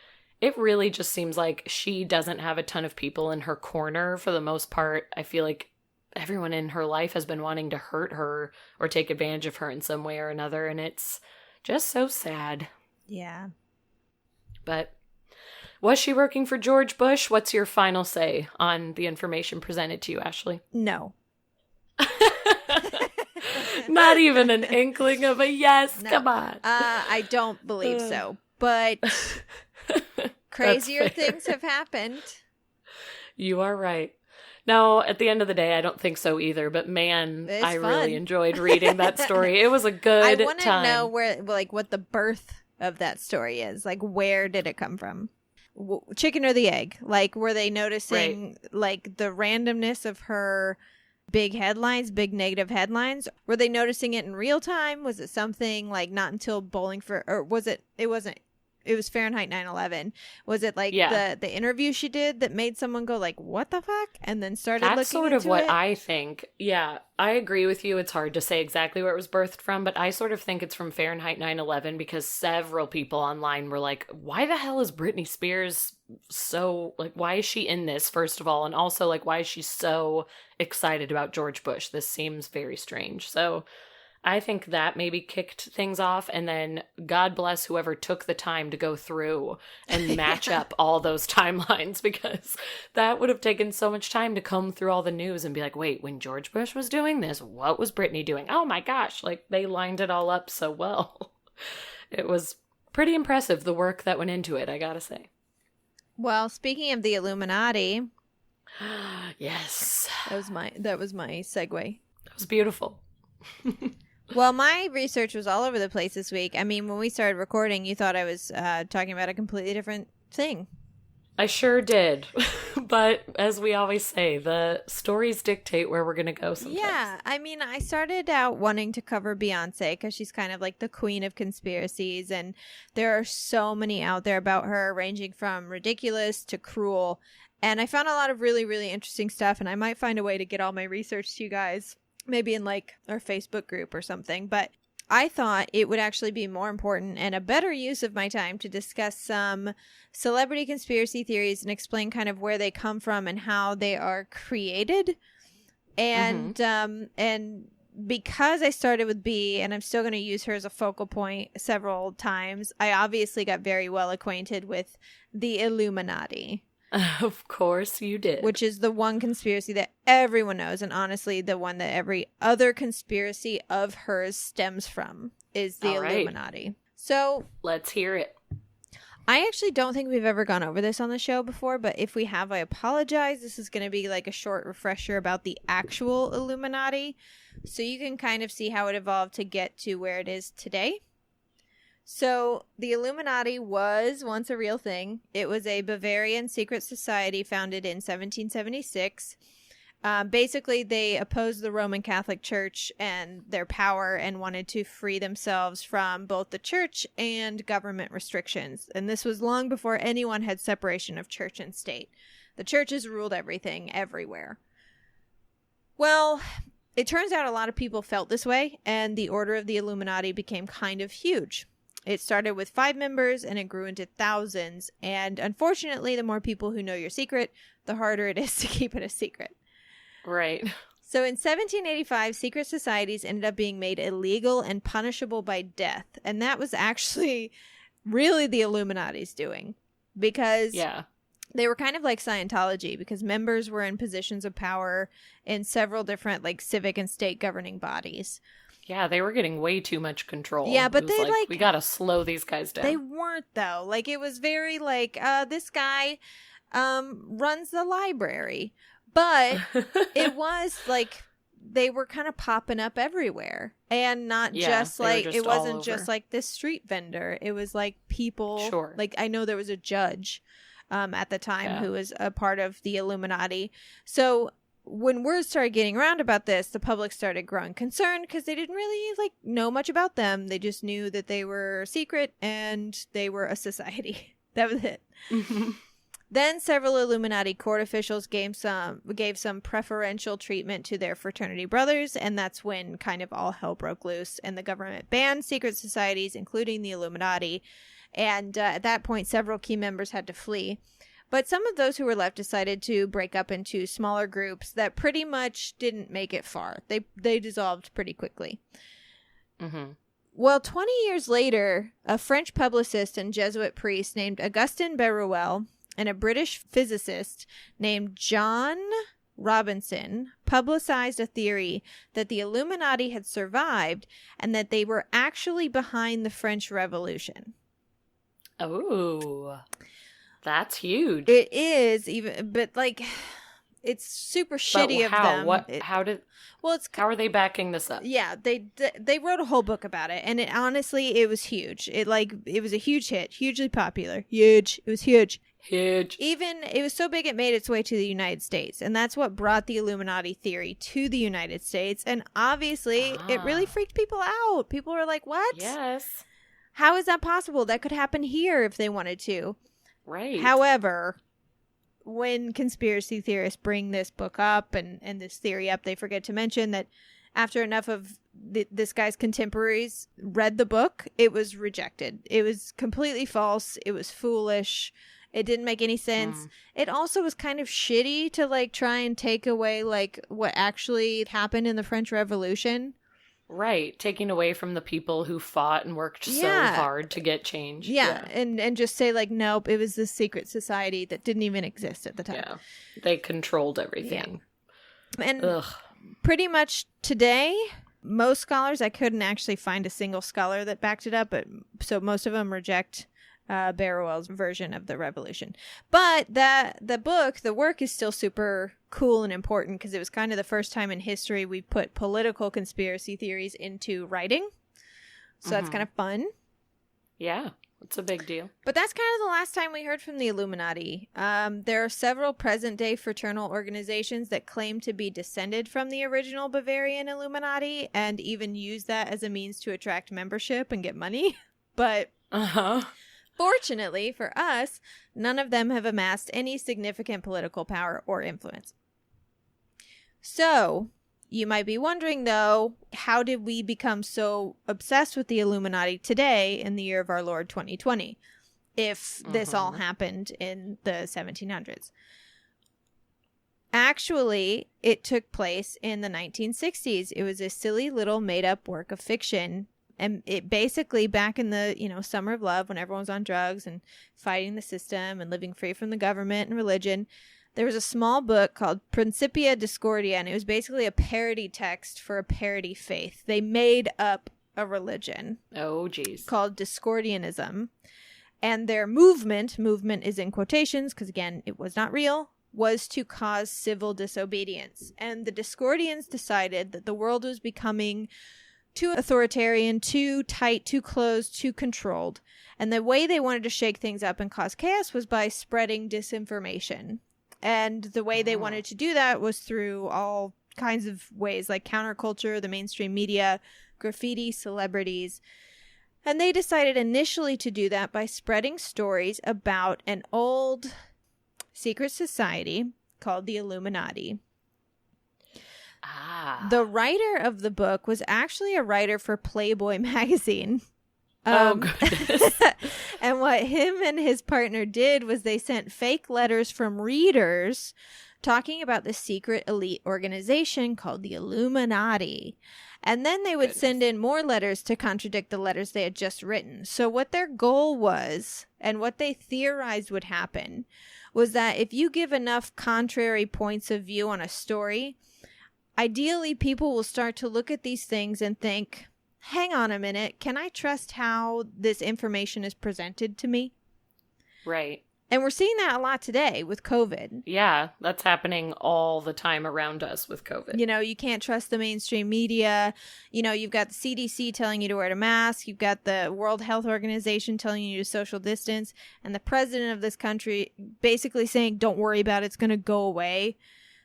it really just seems like she doesn't have a ton of people in her corner for the most part. I feel like everyone in her life has been wanting to hurt her or take advantage of her in some way or another. And it's just so sad. Yeah. But was she working for George Bush? What's your final say on the information presented to you, Ashley? No. Not even an inkling of a yes. No. Come on. I don't believe so. But crazier things have happened. You are right. No, at the end of the day, I don't think so either. But man, I really enjoyed reading that story. It was a good time. I want to know where, like, what the birth of that story is. Like, where did it come from? Chicken or the egg? Like, were they noticing like the randomness of her big headlines, big negative headlines? Were they noticing it in real time? Was it something like not until Bowling for, or was it? It wasn't. It was Fahrenheit 9/11. Was it like the interview she did that made someone go like, what the fuck? And then started looking into it? That's sort of what I think. Yeah, I agree with you. It's hard to say exactly where it was birthed from, but I sort of think it's from Fahrenheit 9/11 because several people online were like, why the hell is Britney Spears so, like, why is she in this, first of all? And also, like, why is she so excited about George Bush? This seems very strange. So I think that maybe kicked things off, and then God bless whoever took the time to go through and match up all those timelines, because that would have taken so much time to comb through all the news and be like, wait, when George Bush was doing this, what was Britney doing? Oh my gosh, like they lined it all up so well. It was pretty impressive, the work that went into it, I gotta say. Well, speaking of the Illuminati. Yes. That was my segue. That was beautiful. Well, my research was all over the place this week. I mean, when we started recording, you thought I was talking about a completely different thing. I sure did. But as we always say, the stories dictate where we're going to go sometimes. Yeah. I mean, I started out wanting to cover Beyoncé because she's kind of like the queen of conspiracies. And there are so many out there about her, ranging from ridiculous to cruel. And I found a lot of really, really interesting stuff. And I might find a way to get all my research to you guys. Maybe in like our Facebook group or something. But I thought it would actually be more important and a better use of my time to discuss some celebrity conspiracy theories and explain kind of where they come from and how they are created. And and because I started with B, and I'm still going to use her as a focal point several times, I obviously got very well acquainted with the Illuminati. Of course you did. Which is the one conspiracy that everyone knows, and honestly the one that every other conspiracy of hers stems from is the Illuminati. So let's hear it. I actually don't think we've ever gone over this on the show before, but if we have, I apologize. This is going to be like a short refresher about the actual Illuminati, so you can kind of see how it evolved to get to where it is today. So, the Illuminati was once a real thing. It was a Bavarian secret society founded in 1776. Basically, they opposed the Roman Catholic Church and their power and wanted to free themselves from both the church and government restrictions. And this was long before anyone had separation of church and state. The churches ruled everything, everywhere. Well, it turns out a lot of people felt this way, and the Order of the Illuminati became kind of huge. It started with 5 members and it grew into thousands. And unfortunately, the more people who know your secret, the harder it is to keep it a secret. Right. So in 1785, secret societies ended up being made illegal and punishable by death. And that was actually really the Illuminati's doing. Because they were kind of like Scientology, because members were in positions of power in several different like civic and state governing bodies. Yeah, they were getting way too much control. Yeah, but they like we gotta slow these guys down. They weren't though. Like it was very like this guy runs the library, but it was like they were kind of popping up everywhere, and not just like it wasn't just like this street vendor. It was like people. Sure. Like I know there was a judge at the time who was a part of the Illuminati, so. When word started getting around about this, the public started growing concerned because they didn't really like know much about them. They just knew that they were secret and they were a society. That was it. Then several Illuminati court officials gave some preferential treatment to their fraternity brothers, and that's when kind of all hell broke loose and the government banned secret societies, including the Illuminati. And at that point, several key members had to flee. But some of those who were left decided to break up into smaller groups that pretty much didn't make it far. They dissolved pretty quickly. Well, 20 years later, a French publicist and Jesuit priest named Augustin Beruel and a British physicist named John Robinson publicized a theory that the Illuminati had survived and that they were actually behind the French Revolution. Oh, that's huge. It is, but like, it's super shitty of them. How are they backing this up? Yeah, they wrote a whole book about it, and it was huge. It was a huge hit, hugely popular, huge. It was huge. Huge. Even, it was so big it made its way to the United States, and that's what brought the Illuminati theory to the United States, and obviously it really freaked people out. People were like, what? Yes. How is that possible? That could happen here if they wanted to. Right. However, when conspiracy theorists bring this book up and this theory up, they forget to mention that after enough of this guy's contemporaries read the book, it was rejected. It was completely false. It was foolish. It didn't make any sense. It also was kind of shitty to like try and take away like what actually happened in the French Revolution. Right. Taking away from the people who fought and worked so hard to get change. Yeah. And just say like, nope, it was this secret society that didn't even exist at the time. Yeah. They controlled everything. Yeah. And pretty much today, most scholars, I couldn't actually find a single scholar that backed it up, but so most of them reject Barrowell's version of the revolution. But the work is still super cool and important because it was kind of the first time in history we put political conspiracy theories into writing. So that's kind of fun. Yeah, it's a big deal. But that's kind of the last time we heard from the Illuminati. There are several present-day fraternal organizations that claim to be descended from the original Bavarian Illuminati and even use that as a means to attract membership and get money. But fortunately for us, none of them have amassed any significant political power or influence. So, you might be wondering, though, how did we become so obsessed with the Illuminati today in the year of our Lord 2020, if this all happened in the 1700s? Actually, it took place in the 1960s. It was a silly little made-up work of fiction. And it basically, back in the, summer of love, when everyone was on drugs and fighting the system and living free from the government and religion, there was a small book called Principia Discordia, and it was basically a parody text for a parody faith. They made up a religion. Oh, geez. Called Discordianism. And their movement is in quotations, because again, it was not real, was to cause civil disobedience. And the Discordians decided that the world was becoming too authoritarian, too tight, too closed, too controlled. And the way they wanted to shake things up and cause chaos was by spreading disinformation. And the way they wanted to do that was through all kinds of ways, like counterculture, the mainstream media, graffiti, celebrities. And they decided initially to do that by spreading stories about an old secret society called the Illuminati. The writer of the book was actually a writer for Playboy magazine. Oh, goodness. And what him and his partner did was they sent fake letters from readers talking about the secret elite organization called the Illuminati. And then they would send in more letters to contradict the letters they had just written. So what their goal was, and what they theorized would happen, was that if you give enough contrary points of view on a story, ideally people will start to look at these things and think, hang on a minute, can I trust how this information is presented to me? Right. And we're seeing that a lot today with COVID. Yeah, that's happening all the time around us with COVID. You can't trust the mainstream media. You've got the CDC telling you to wear a mask. You've got the World Health Organization telling you to social distance. And the president of this country basically saying, don't worry about it, it's going to go away.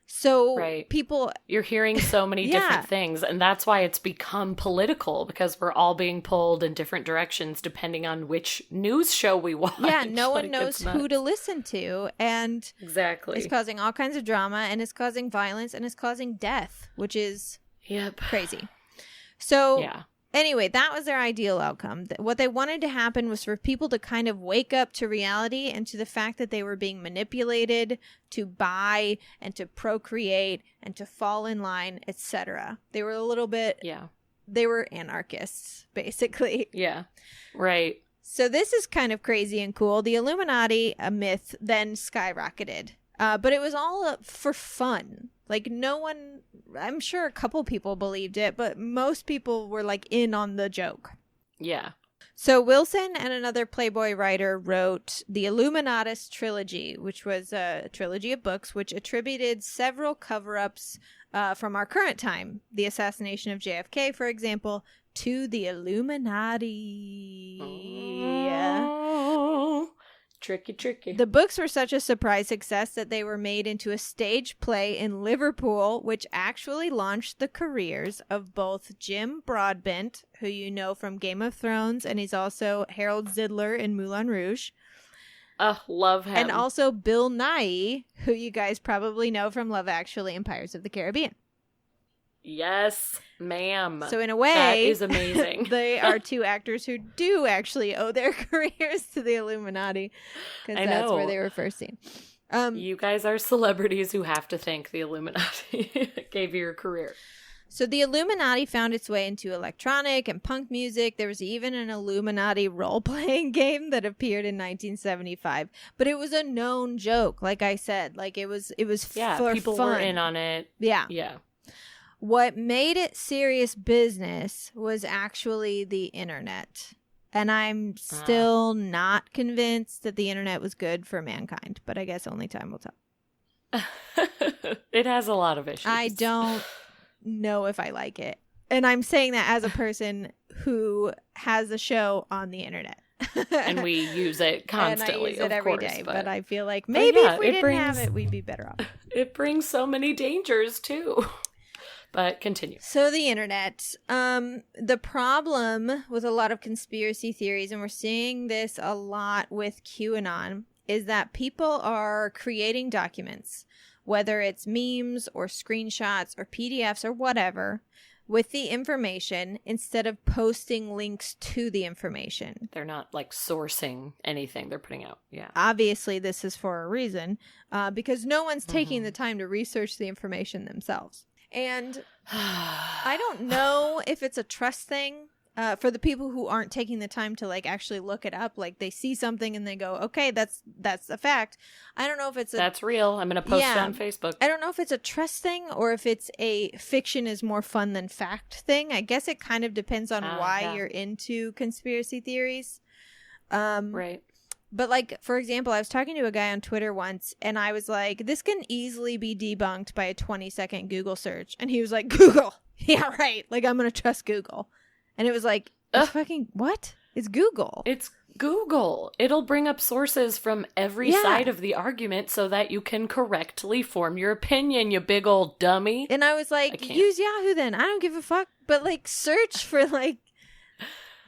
So people... You're hearing so many different things, and that's why it's become political, because we're all being pulled in different directions depending on which news show we watch. Yeah, no one knows who to listen to, and exactly, it's causing all kinds of drama, and it's causing violence, and it's causing death, which is crazy. So... yeah. Anyway, that was their ideal outcome. What they wanted to happen was for people to kind of wake up to reality and to the fact that they were being manipulated to buy and to procreate and to fall in line, etc. They were a little bit... yeah. They were anarchists, basically. Yeah, right. So this is kind of crazy and cool. The Illuminati, a myth, then skyrocketed. But it was all for fun. Like, no one, I'm sure a couple people believed it, but most people were, like, in on the joke. Yeah. So Wilson and another Playboy writer wrote the Illuminatus Trilogy, which was a trilogy of books which attributed several cover-ups from our current time, the assassination of JFK, for example, to the Illuminati. Oh, tricky. The books were such a surprise success that they were made into a stage play in Liverpool, which actually launched the careers of both Jim Broadbent, who you know from Game of Thrones, and he's also Harold Zidler in Moulin Rouge. Love him. And also Bill Nighy, who you guys probably know from Love Actually and Pirates of the Caribbean. Yes, ma'am. So in a way, that is amazing. They are two actors who do actually owe their careers to the Illuminati, because that's where they were first seen. You guys are celebrities who have to thank the Illuminati. Gave you your career. So the Illuminati found its way into electronic and punk music. There was even an Illuminati role-playing game that appeared in 1975. But it was a known joke, like I said. Like, it was for people fun. were in on it. Yeah. Yeah. What made it serious business was actually the internet. And I'm still not convinced that the internet was good for mankind. But I guess only time will tell. It has a lot of issues. I don't know if I like it. And I'm saying that as a person who has a show on the internet. And we use it constantly, and I use it every course, day. But I feel like maybe if we didn't have it, we'd be better off. It brings so many dangers, too. But continue. So the internet. The problem with a lot of conspiracy theories, and we're seeing this a lot with QAnon, is that people are creating documents, whether it's memes or screenshots or PDFs or whatever, with the information instead of posting links to the information. They're not like sourcing anything they're putting out. Yeah. Obviously, this is for a reason, because no one's taking the time to research the information themselves. And I don't know if it's a trust thing. For the people who aren't taking the time to like actually look it up, like they see something and they go, okay, that's a fact. I don't know if it's that's real. I'm going to post it on Facebook. I don't know if it's a trust thing or if it's a fiction is more fun than fact thing. I guess it kind of depends on why you're into conspiracy theories. Right. But like, for example, I was talking to a guy on Twitter once and I was like, this can easily be debunked by a 20-second Google search. And he was like, Google. Yeah, right. Like, I'm going to trust Google. And it was like, fucking, what? It's Google. It's Google. It'll bring up sources from every side of the argument so that you can correctly form your opinion, you big old dummy. And I was like, use Yahoo then. I don't give a fuck. But like, search for like,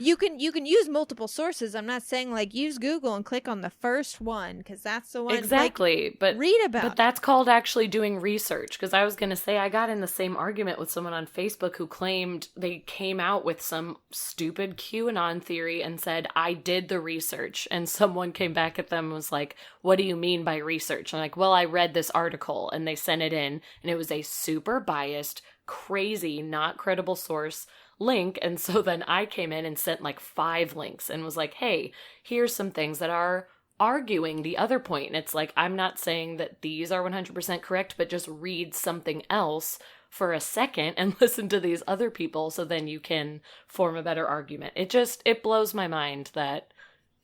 you can use multiple sources. I'm not saying like use Google and click on the first one because that's the one. Exactly. Like, but read about But that's called actually doing research. Because I was going to say I got in the same argument with someone on Facebook who claimed they came out with some stupid QAnon theory and said, I did the research. And someone came back at them and was like, what do you mean by research? And I'm like, well, I read this article and they sent it in and it was a super biased, crazy, not credible source link. And so then I came in and sent like 5 links and was like, hey, here's some things that are arguing the other point. And it's like, I'm not saying that these are 100% correct, but just read something else for a second and listen to these other people so then you can form a better argument. It blows my mind that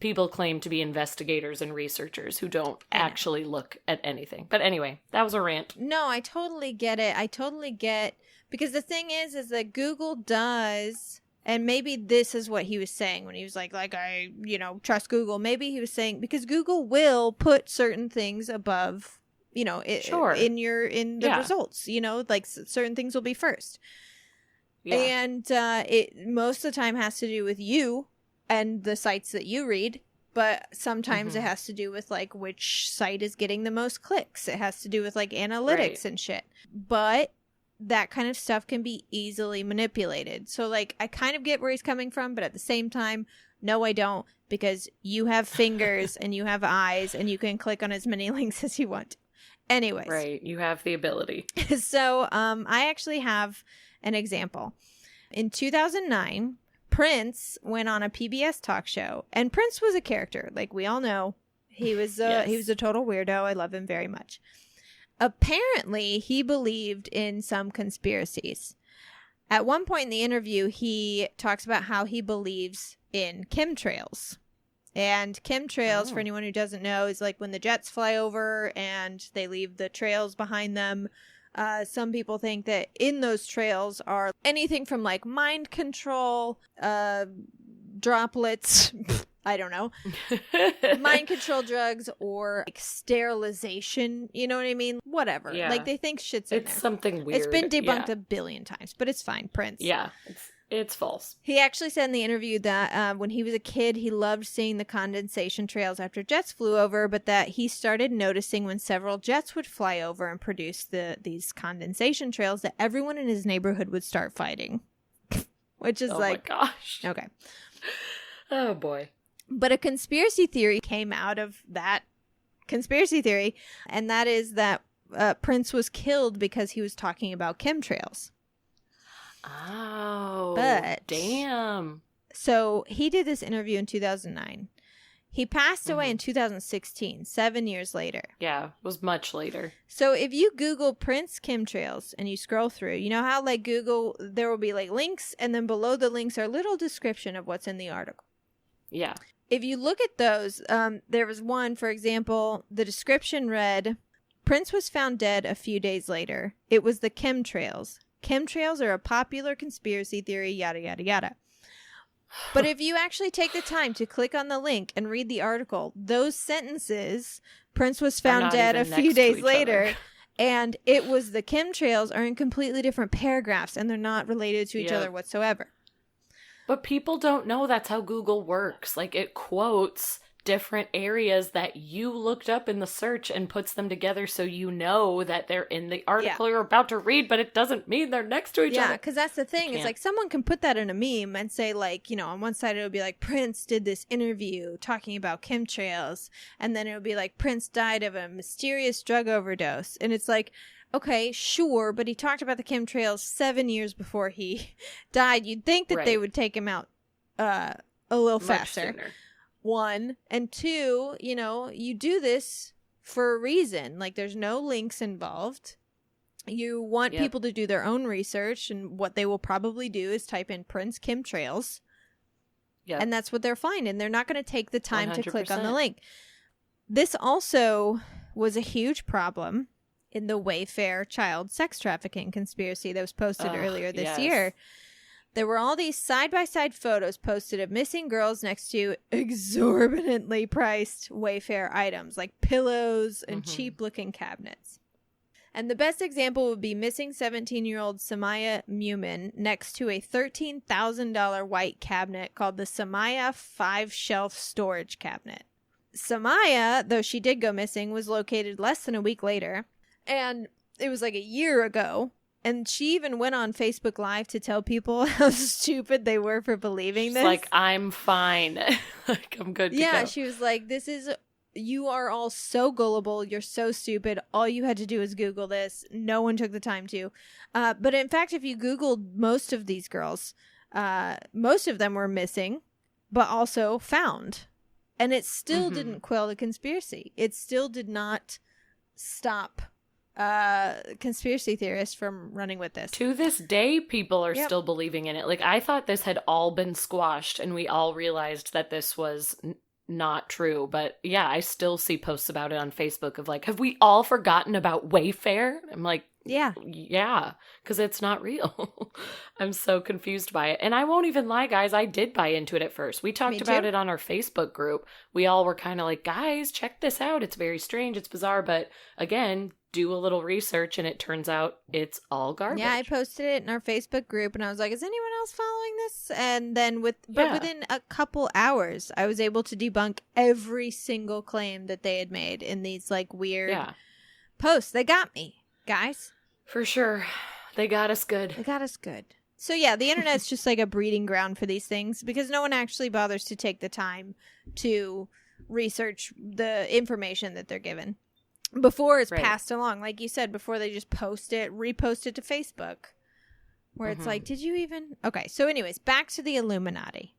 people claim to be investigators and researchers who don't actually look at anything. But anyway, that was a rant. No, I totally get it. I totally get, because the thing is that Google does, and maybe this is what he was saying when he was like I, trust Google. Maybe he was saying because Google will put certain things above, in the results, like certain things will be first. Yeah. And it most of the time has to do with you and the sites that you read, but sometimes it has to do with like which site is getting the most clicks. It has to do with like analytics and shit. But that kind of stuff can be easily manipulated. So like I kind of get where he's coming from, but at the same time, no, I don't, because you have fingers and you have eyes and you can click on as many links as you want. Anyways. Right. You have the ability. So I actually have an example. In 2009, Prince went on a PBS talk show, and Prince was a character. Like we all know, he was a total weirdo. I love him very much. apparently he believed in some conspiracies. At one point in the interview, he talks about how he believes in chemtrails. And chemtrails, for anyone who doesn't know, is like when the jets fly over and they leave the trails behind them. Some people think that in those trails are anything from like mind control, droplets, I don't know, mind control drugs, or like sterilization, you know what I mean? Whatever. Yeah. Like they think shit's in there. It's something weird. It's been debunked a billion times, but it's fine, Prince. Yeah, it's false. He actually said in the interview that when he was a kid, he loved seeing the condensation trails after jets flew over, but that he started noticing when several jets would fly over and produce these condensation trails that everyone in his neighborhood would start fighting. Which is like... Oh my gosh. Okay. Oh boy. But a conspiracy theory came out of that conspiracy theory, and that is that Prince was killed because he was talking about chemtrails. Oh, but damn. So he did this interview in 2009. He passed away in 2016, 7 years later. Yeah, it was much later. So if you Google Prince chemtrails and you scroll through, you know how like Google, there will be like links, and then below the links are a little description of what's in the article. Yeah. If you look at those, there was one, for example, the description read, Prince was found dead a few days later. It was the chemtrails. Chemtrails are a popular conspiracy theory, yada, yada, yada. But if you actually take the time to click on the link and read the article, those sentences, Prince was found dead a few days later, and it was the chemtrails, are in completely different paragraphs, and they're not related to each other whatsoever. But people don't know that's how Google works. Like, it quotes different areas that you looked up in the search and puts them together so you know that they're in the article you're about to read, but it doesn't mean they're next to each other. Yeah, because that's the thing. It's like someone can put that in a meme and say, like, you know, on one side it'll be like, Prince did this interview talking about chemtrails, and then it'll be like, Prince died of a mysterious drug overdose. And it's like, okay, sure, but he talked about the chemtrails 7 years before he died. You'd think that they would take him out a little faster. Sooner. One. And two, you know, you do this for a reason. Like, there's no links involved. You want people to do their own research, and what they will probably do is type in Prince chemtrails. Yeah. And that's what they're finding. They're not going to take the time 100%. To click on the link. This also was a huge problem in the Wayfair child sex trafficking conspiracy that was posted earlier this year. There were all these side-by-side photos posted of missing girls next to exorbitantly priced Wayfair items like pillows and cheap-looking cabinets. And the best example would be missing 17-year-old Samaya Mumin next to a $13,000 white cabinet called the Samaya 5-shelf storage cabinet. Samaya, though she did go missing, was located less than a week later. And it was like a year ago. And she even went on Facebook Live to tell people how stupid they were for believing this. Like, I'm fine. Like, I'm good to go. Yeah, she was like, you are all so gullible. You're so stupid. All you had to do was Google this. No one took the time to. But in fact, if you Googled most of these girls, most of them were missing, but also found. And it still didn't quell the conspiracy. It still did not stop conspiracy theorists from running with this. To this day, people are still believing in it. Like, I thought this had all been squashed and we all realized that this was not true. But yeah, I still see posts about it on Facebook of like, have we all forgotten about Wayfair? I'm like, yeah, because it's not real. I'm so confused by it. And I won't even lie, guys, I did buy into it at first. We talked about it on our Facebook group. We all were kind of like, guys, check this out. It's very strange. It's bizarre. But again, do a little research and it turns out it's all garbage. Yeah, I posted it in our Facebook group and I was like, is anyone else following this? And then within a couple hours, I was able to debunk every single claim that they had made in these like weird posts. They got me, guys. For sure. They got us good. So yeah, the internet's just like a breeding ground for these things because no one actually bothers to take the time to research the information that they're given before it's passed along. Like you said, before they just repost it to Facebook. Where it's like, did you even... Okay, so anyways, back to the Illuminati.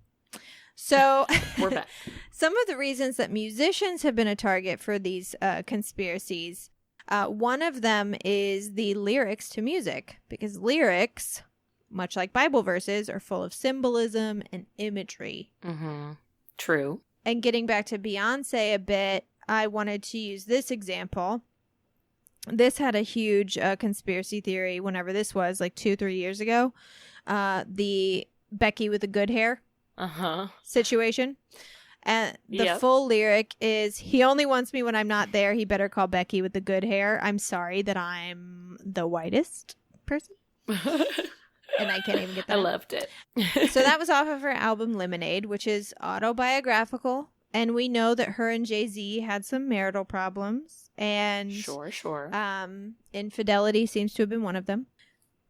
So we're back. Some of the reasons that musicians have been a target for these conspiracies One of them is the lyrics to music, because lyrics, much like Bible verses, are full of symbolism and imagery. Mm-hmm. True. And getting back to Beyonce a bit, I wanted to use this example. This had a huge conspiracy theory whenever this was, like 2-3 years ago. The Becky with the good hair situation. And the full lyric is, he only wants me when I'm not there. He better call Becky with the good hair. I'm sorry that I'm the whitest person. And I can't even get that. I loved it. So that was off of her album Lemonade, which is autobiographical. And we know that her and Jay-Z had some marital problems. And Sure. Infidelity seems to have been one of them.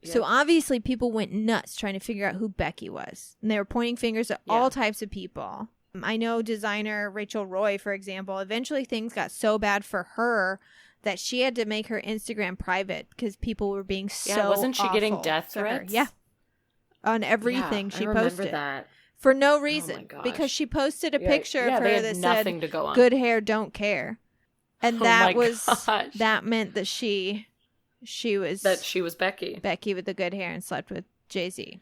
Yep. So obviously people went nuts trying to figure out who Becky was. And they were pointing fingers at all types of people. I know designer Rachel Roy, for example, eventually things got so bad for her that she had to make her Instagram private because people were being so wasn't she getting death threats? Yeah. On everything she posted. I remember that. For no reason. Because she posted a picture of her that said, to go on. Good hair, don't care. And that meant that she was Becky. Becky with the good hair and slept with Jay-Z.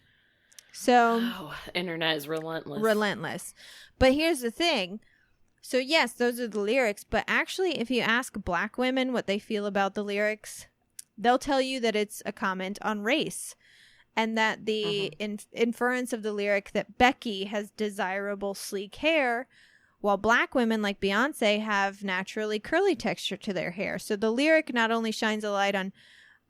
So internet is relentless. Relentless. But here's the thing. So yes, those are the lyrics, but actually if you ask black women what they feel about the lyrics, they'll tell you that it's a comment on race, and that the inference of the lyric that Becky has desirable sleek hair, while black women like Beyoncé have naturally curly texture to their hair. So the lyric not only shines a light on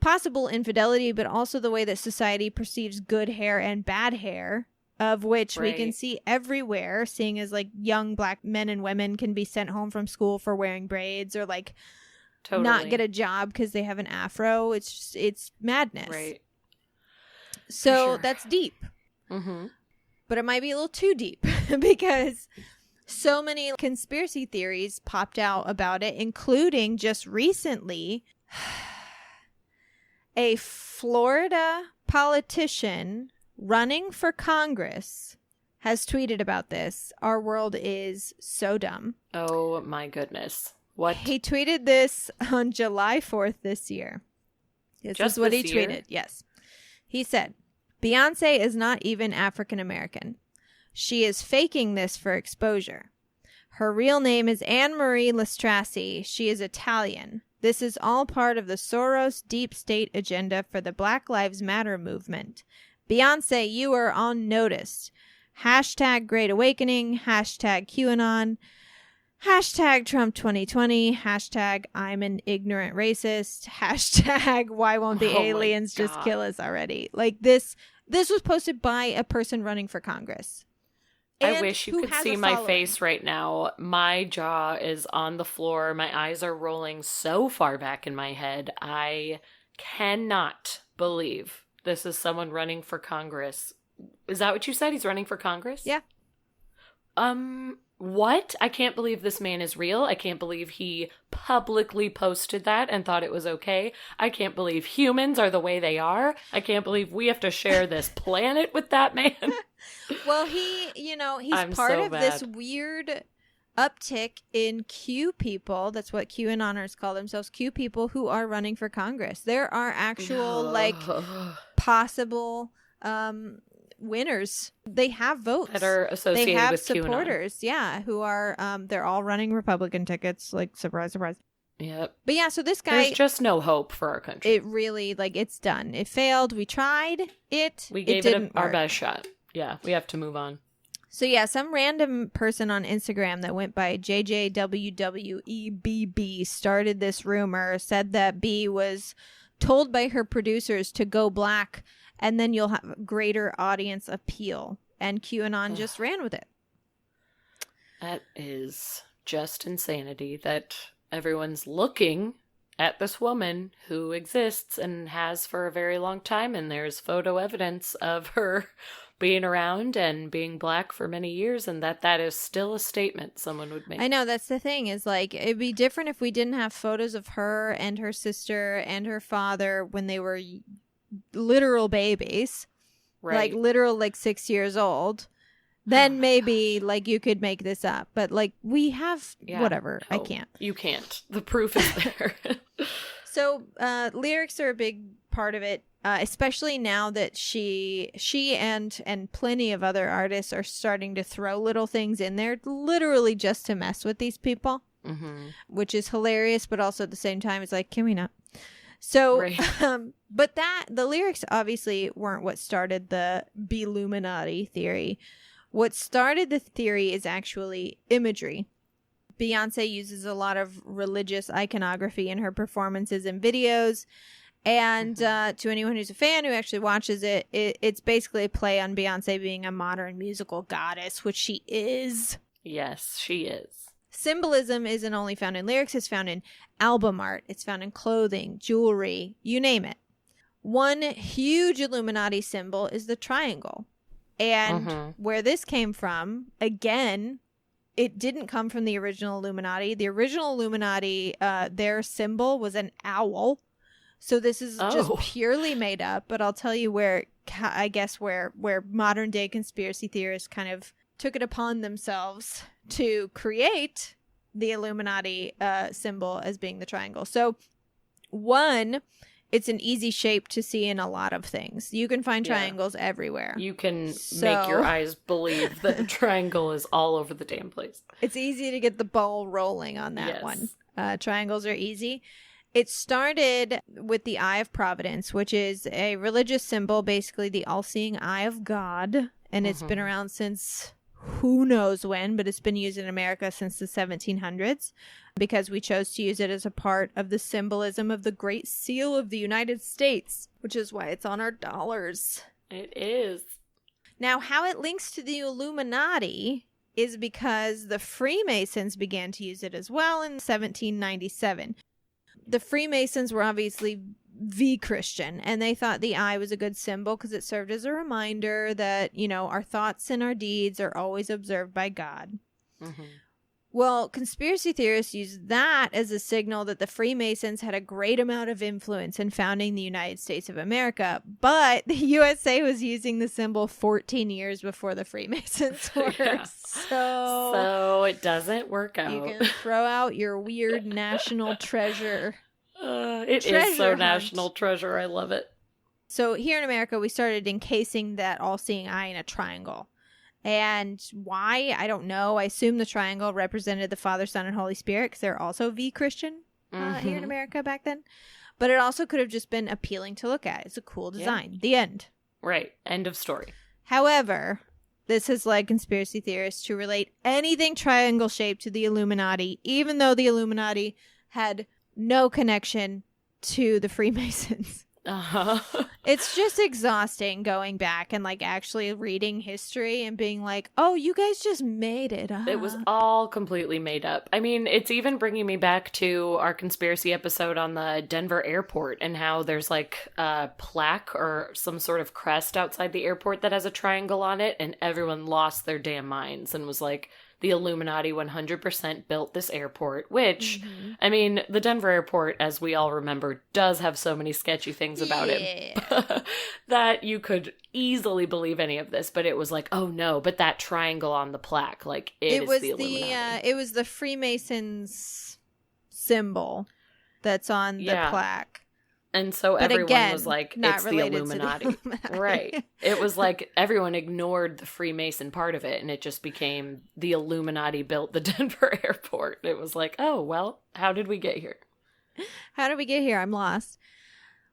possible infidelity, but also the way that society perceives good hair and bad hair, of which we can see everywhere, seeing as like young black men and women can be sent home from school for wearing braids, or like not get a job because they have an afro. It's madness. Right. So that's deep. Mm-hmm. But it might be a little too deep because so many conspiracy theories popped out about it, including just recently a Florida politician running for Congress has tweeted about this. Our world is so dumb. Oh my goodness. What? He tweeted this on July 4th this year. This is what he tweeted. Yes. He said, Beyonce is not even African American. She is faking this for exposure. Her real name is Anne Marie Lestrassi. She is Italian. This is all part of the Soros deep state agenda for the Black Lives Matter movement. Beyonce, you are on notice. Hashtag Great Awakening. Hashtag QAnon. Hashtag Trump 2020. Hashtag I'm an ignorant racist. Hashtag why won't the aliens just kill us already? Like this was posted by a person running for Congress. I wish you could see my face right now. My jaw is on the floor. My eyes are rolling so far back in my head. I cannot believe this is someone running for Congress. Is that what you said? He's running for Congress? Yeah. What? I can't believe this man is real. I can't believe he publicly posted that and thought it was okay. I can't believe humans are the way they are. I can't believe we have to share this planet with that man. Well, he's part of this weird uptick in Q people. That's what QAnoners call themselves. Q people who are running for Congress. There are actual possible winners. They have votes that are associated they have with supporters QAnon. Who are they're all running Republican tickets, like surprise. Yep. But yeah, so this guy, there's just no hope for our country. It really, it's done. It failed. We tried it. We gave it our best shot. Yeah, we have to move on. So yeah, some random person on Instagram that went by JJWWEBB started this rumor, said that B was told by her producers to go black, and then you'll have greater audience appeal. And QAnon just ran with it. That is just insanity that everyone's looking at this woman who exists and has for a very long time, and there's photo evidence of her being around and being black for many years, and that is still a statement someone would make. I know, that's the thing, is it'd be different if we didn't have photos of her and her sister and her father when they were literal babies, right? Literal 6 years old. Then maybe you could make this up, but we have whatever. I can't. You can't. The proof is there. So lyrics are a big part of it, especially now that she and plenty of other artists are starting to throw little things in there literally just to mess with these people, which is hilarious, but also at the same time it's like, can we not? So, right. But the lyrics obviously weren't what started the Illuminati theory. What started the theory is actually imagery. Beyoncé uses a lot of religious iconography in her performances and videos. And to anyone who's a fan who actually watches it, it's basically a play on Beyoncé being a modern musical goddess, which she is. Yes, she is. Symbolism isn't only found in lyrics, it's found in album art, it's found in clothing, jewelry, you name it. One huge Illuminati symbol is the triangle. And where this came from, again, it didn't come from the original Illuminati. The original Illuminati, their symbol was an owl. So this is just purely made up. But I'll tell you where modern day conspiracy theorists kind of took it upon themselves to create the Illuminati symbol as being the triangle. So one, it's an easy shape to see in a lot of things. You can find triangles everywhere. You can make your eyes believe that a triangle is all over the damn place. It's easy to get the ball rolling on that one. Triangles are easy. It started with the Eye of Providence, which is a religious symbol, basically the all-seeing eye of God. And it's been around since who knows when, but it's been used in America since the 1700s because we chose to use it as a part of the symbolism of the Great Seal of the United States, which is why it's on our dollars. It is. Now, how it links to the Illuminati is because the Freemasons began to use it as well in 1797. The Freemasons were obviously V-Christian, and they thought the eye was a good symbol because it served as a reminder that, you know, our thoughts and our deeds are always observed by God. Well, conspiracy theorists use that as a signal that the Freemasons had a great amount of influence in founding the United States of America, but the USA was using the symbol 14 years before the Freemasons were. So it doesn't work out. You can throw out your weird national treasure. It is so national treasure. I love it. So here in America, we started encasing that all-seeing eye in a triangle. And why? I don't know. I assume the triangle represented the Father, Son, and Holy Spirit because they're also V-Christian here in America back then. But it also could have just been appealing to look at. It's a cool design. Yeah. The end. Right. End of story. However, this has led conspiracy theorists to relate anything triangle-shaped to the Illuminati, even though the Illuminati had no connection to the Freemasons. It's just exhausting going back and like actually reading history and being like, oh, you guys just made it up. It was all completely made up. I mean, it's even bringing me back to our conspiracy episode on the Denver airport and how there's like a plaque or some sort of crest outside the airport that has a triangle on it, and everyone lost their damn minds and was like, the Illuminati 100% built this airport, which, I mean, the Denver airport, as we all remember, does have so many sketchy things about it that you could easily believe any of this. But it was like, oh no, but that triangle on the plaque, like it is the Illuminati. It was the Freemasons symbol that's on the plaque. And so everyone was like, it's the Illuminati. Right. It was like everyone ignored the Freemason part of it, and it just became the Illuminati built the Denver airport. It was like, oh, well, how did we get here? How did we get here? I'm lost.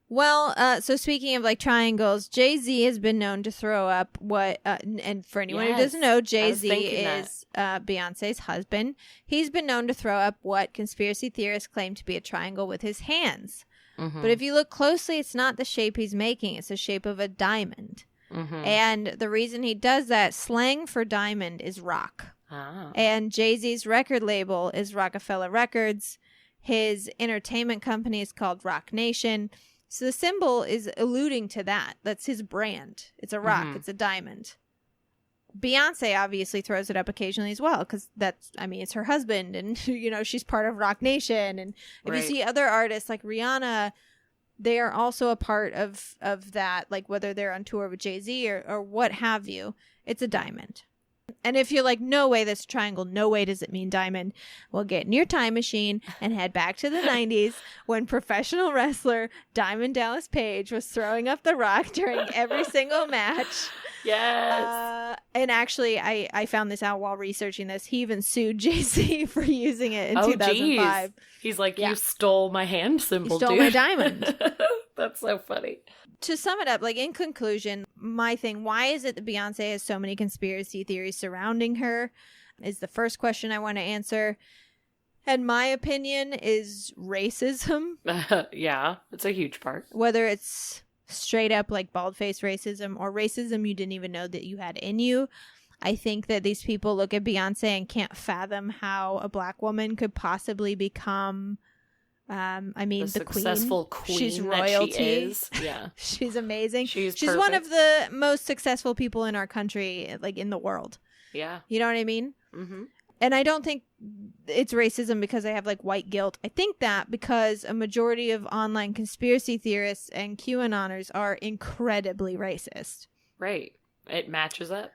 Well, so speaking of like triangles, Jay-Z has been known to throw up what, and for anyone who doesn't know, Jay-Z is Beyonce's husband. He's been known to throw up what conspiracy theorists claim to be a triangle with his hands. But if you look closely, it's not the shape he's making. It's the shape of a diamond. And the reason he does that, slang for diamond is rock. And Jay-Z's record label is Rockefeller Records. His entertainment company is called Rock Nation. So the symbol is alluding to that. That's his brand. It's a rock. It's a diamond. Beyonce obviously throws it up occasionally as well because it's her husband and, you know, she's part of Rock Nation. And if you see other artists like Rihanna, they are also a part of that, like whether they're on tour with Jay-Z or what have you. It's a diamond. And if you're like, no way, that's a triangle, no way does it mean diamond, well, get in your time machine and head back to the 90s when professional wrestler Diamond Dallas Page was throwing up the rock during every single match. Yes. And actually, I found this out while researching this. He even sued Jay-Z for using it in 2005. Geez. He's like, you stole my hand symbol, you stole my diamond. That's so funny. To sum it up, like in conclusion, my thing, why is it that Beyonce has so many conspiracy theories surrounding her is the first question I want to answer. And my opinion is racism. Yeah, it's a huge part. Whether it's straight up like bald-faced racism or racism you didn't even know that you had in you. I think that these people look at Beyonce and can't fathom how a black woman could possibly become... the successful queen she's royalty. That she is. Yeah. She's amazing. She's one of the most successful people in our country, like in the world. Yeah. You know what I mean? Mm-hmm. And I don't think it's racism because they have like white guilt. I think that because a majority of online conspiracy theorists and QAnoners are incredibly racist. Right. It matches up.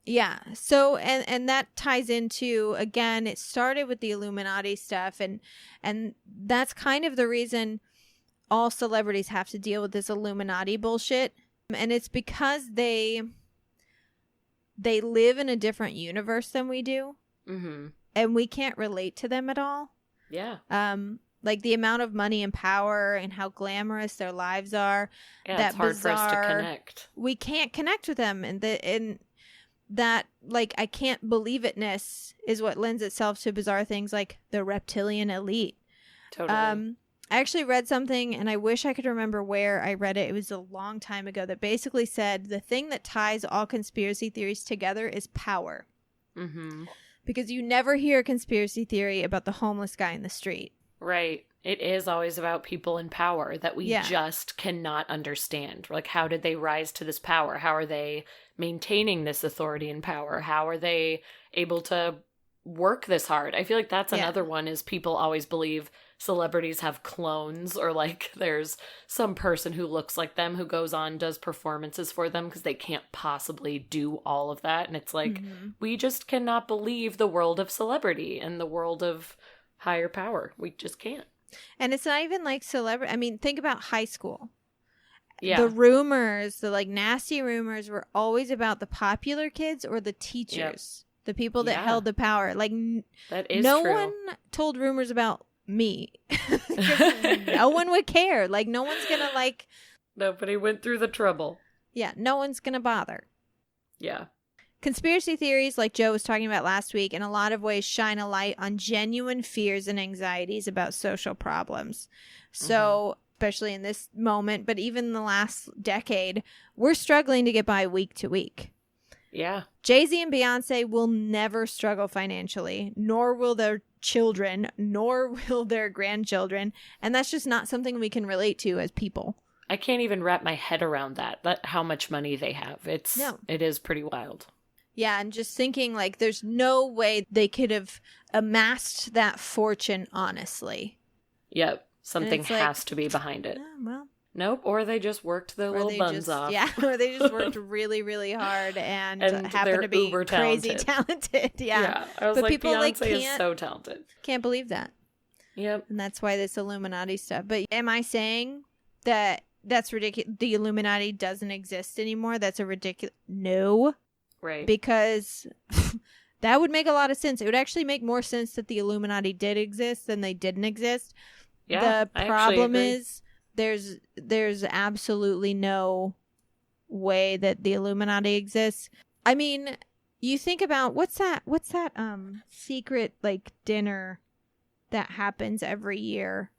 Yeah. So, and that ties into, again, it started with the Illuminati stuff, and that's kind of the reason all celebrities have to deal with this Illuminati bullshit. And it's because they live in a different universe than we do. Mm-hmm. And we can't relate to them at all. Yeah. Like the amount of money and power and how glamorous their lives are. Yeah, that it's hard bizarre, for us to connect. We can't connect with them, and that, like, I can't believe itness is what lends itself to bizarre things like the reptilian elite. Totally. I actually read something, and I wish I could remember where I read it. It was a long time ago, that basically said the thing that ties all conspiracy theories together is power. Mm-hmm. Because you never hear a conspiracy theory about the homeless guy in the street. Right. It is always about people in power that we just cannot understand. Like, how did they rise to this power? How are they maintaining this authority and power? How are they able to work this hard? I feel like that's another one, is people always believe celebrities have clones, or like there's some person who looks like them who goes on, does performances for them because they can't possibly do all of that. And it's like, we just cannot believe the world of celebrity and the world of higher power. We just can't. And it's not even like celebrity. I mean, think about high school. Yeah. The rumors, the like nasty rumors were always about the popular kids or the teachers, the people that held the power. Like, that is no true. one told rumors about me. No one would care. Like, no one's gonna like. Nobody went through the trouble. Yeah, no one's gonna bother. Yeah. Conspiracy theories, like Joe was talking about last week, in a lot of ways shine a light on genuine fears and anxieties about social problems. So, especially in this moment, but even in the last decade, we're struggling to get by week to week. Yeah. Jay-Z and Beyonce will never struggle financially, nor will their children, nor will their grandchildren. And that's just not something we can relate to as people. I can't even wrap my head around that how much money they have. It is pretty wild. Yeah, and just thinking, like, there's no way they could have amassed that fortune honestly. Yep. Something has to be behind it. Well. Nope. Or they just worked their little buns off. Yeah, or they just worked really, really hard and happened to be crazy talented. Yeah. I was but like, people Beyonce is so talented. Can't believe that. Yep. And that's why this Illuminati stuff. But am I saying that that's ridiculous? The Illuminati doesn't exist anymore? That's a ridiculous... No. Right. Because that would make a lot of sense. It would actually make more sense that the Illuminati did exist than they didn't exist. Yeah, the problem is there's absolutely no way that the Illuminati exists. I mean, you think about what's that secret like dinner that happens every year?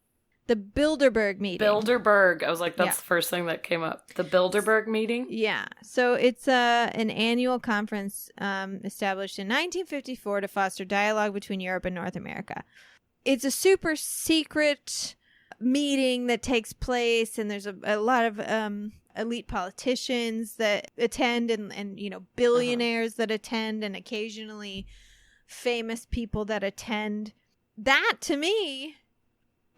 The Bilderberg meeting. Bilderberg. I was like, that's the first thing that came up. The Bilderberg meeting? Yeah. So it's an annual conference established in 1954 to foster dialogue between Europe and North America. It's a super secret meeting that takes place, and there's a lot of elite politicians that attend, and you know, billionaires that attend, and occasionally famous people that attend. That, to me,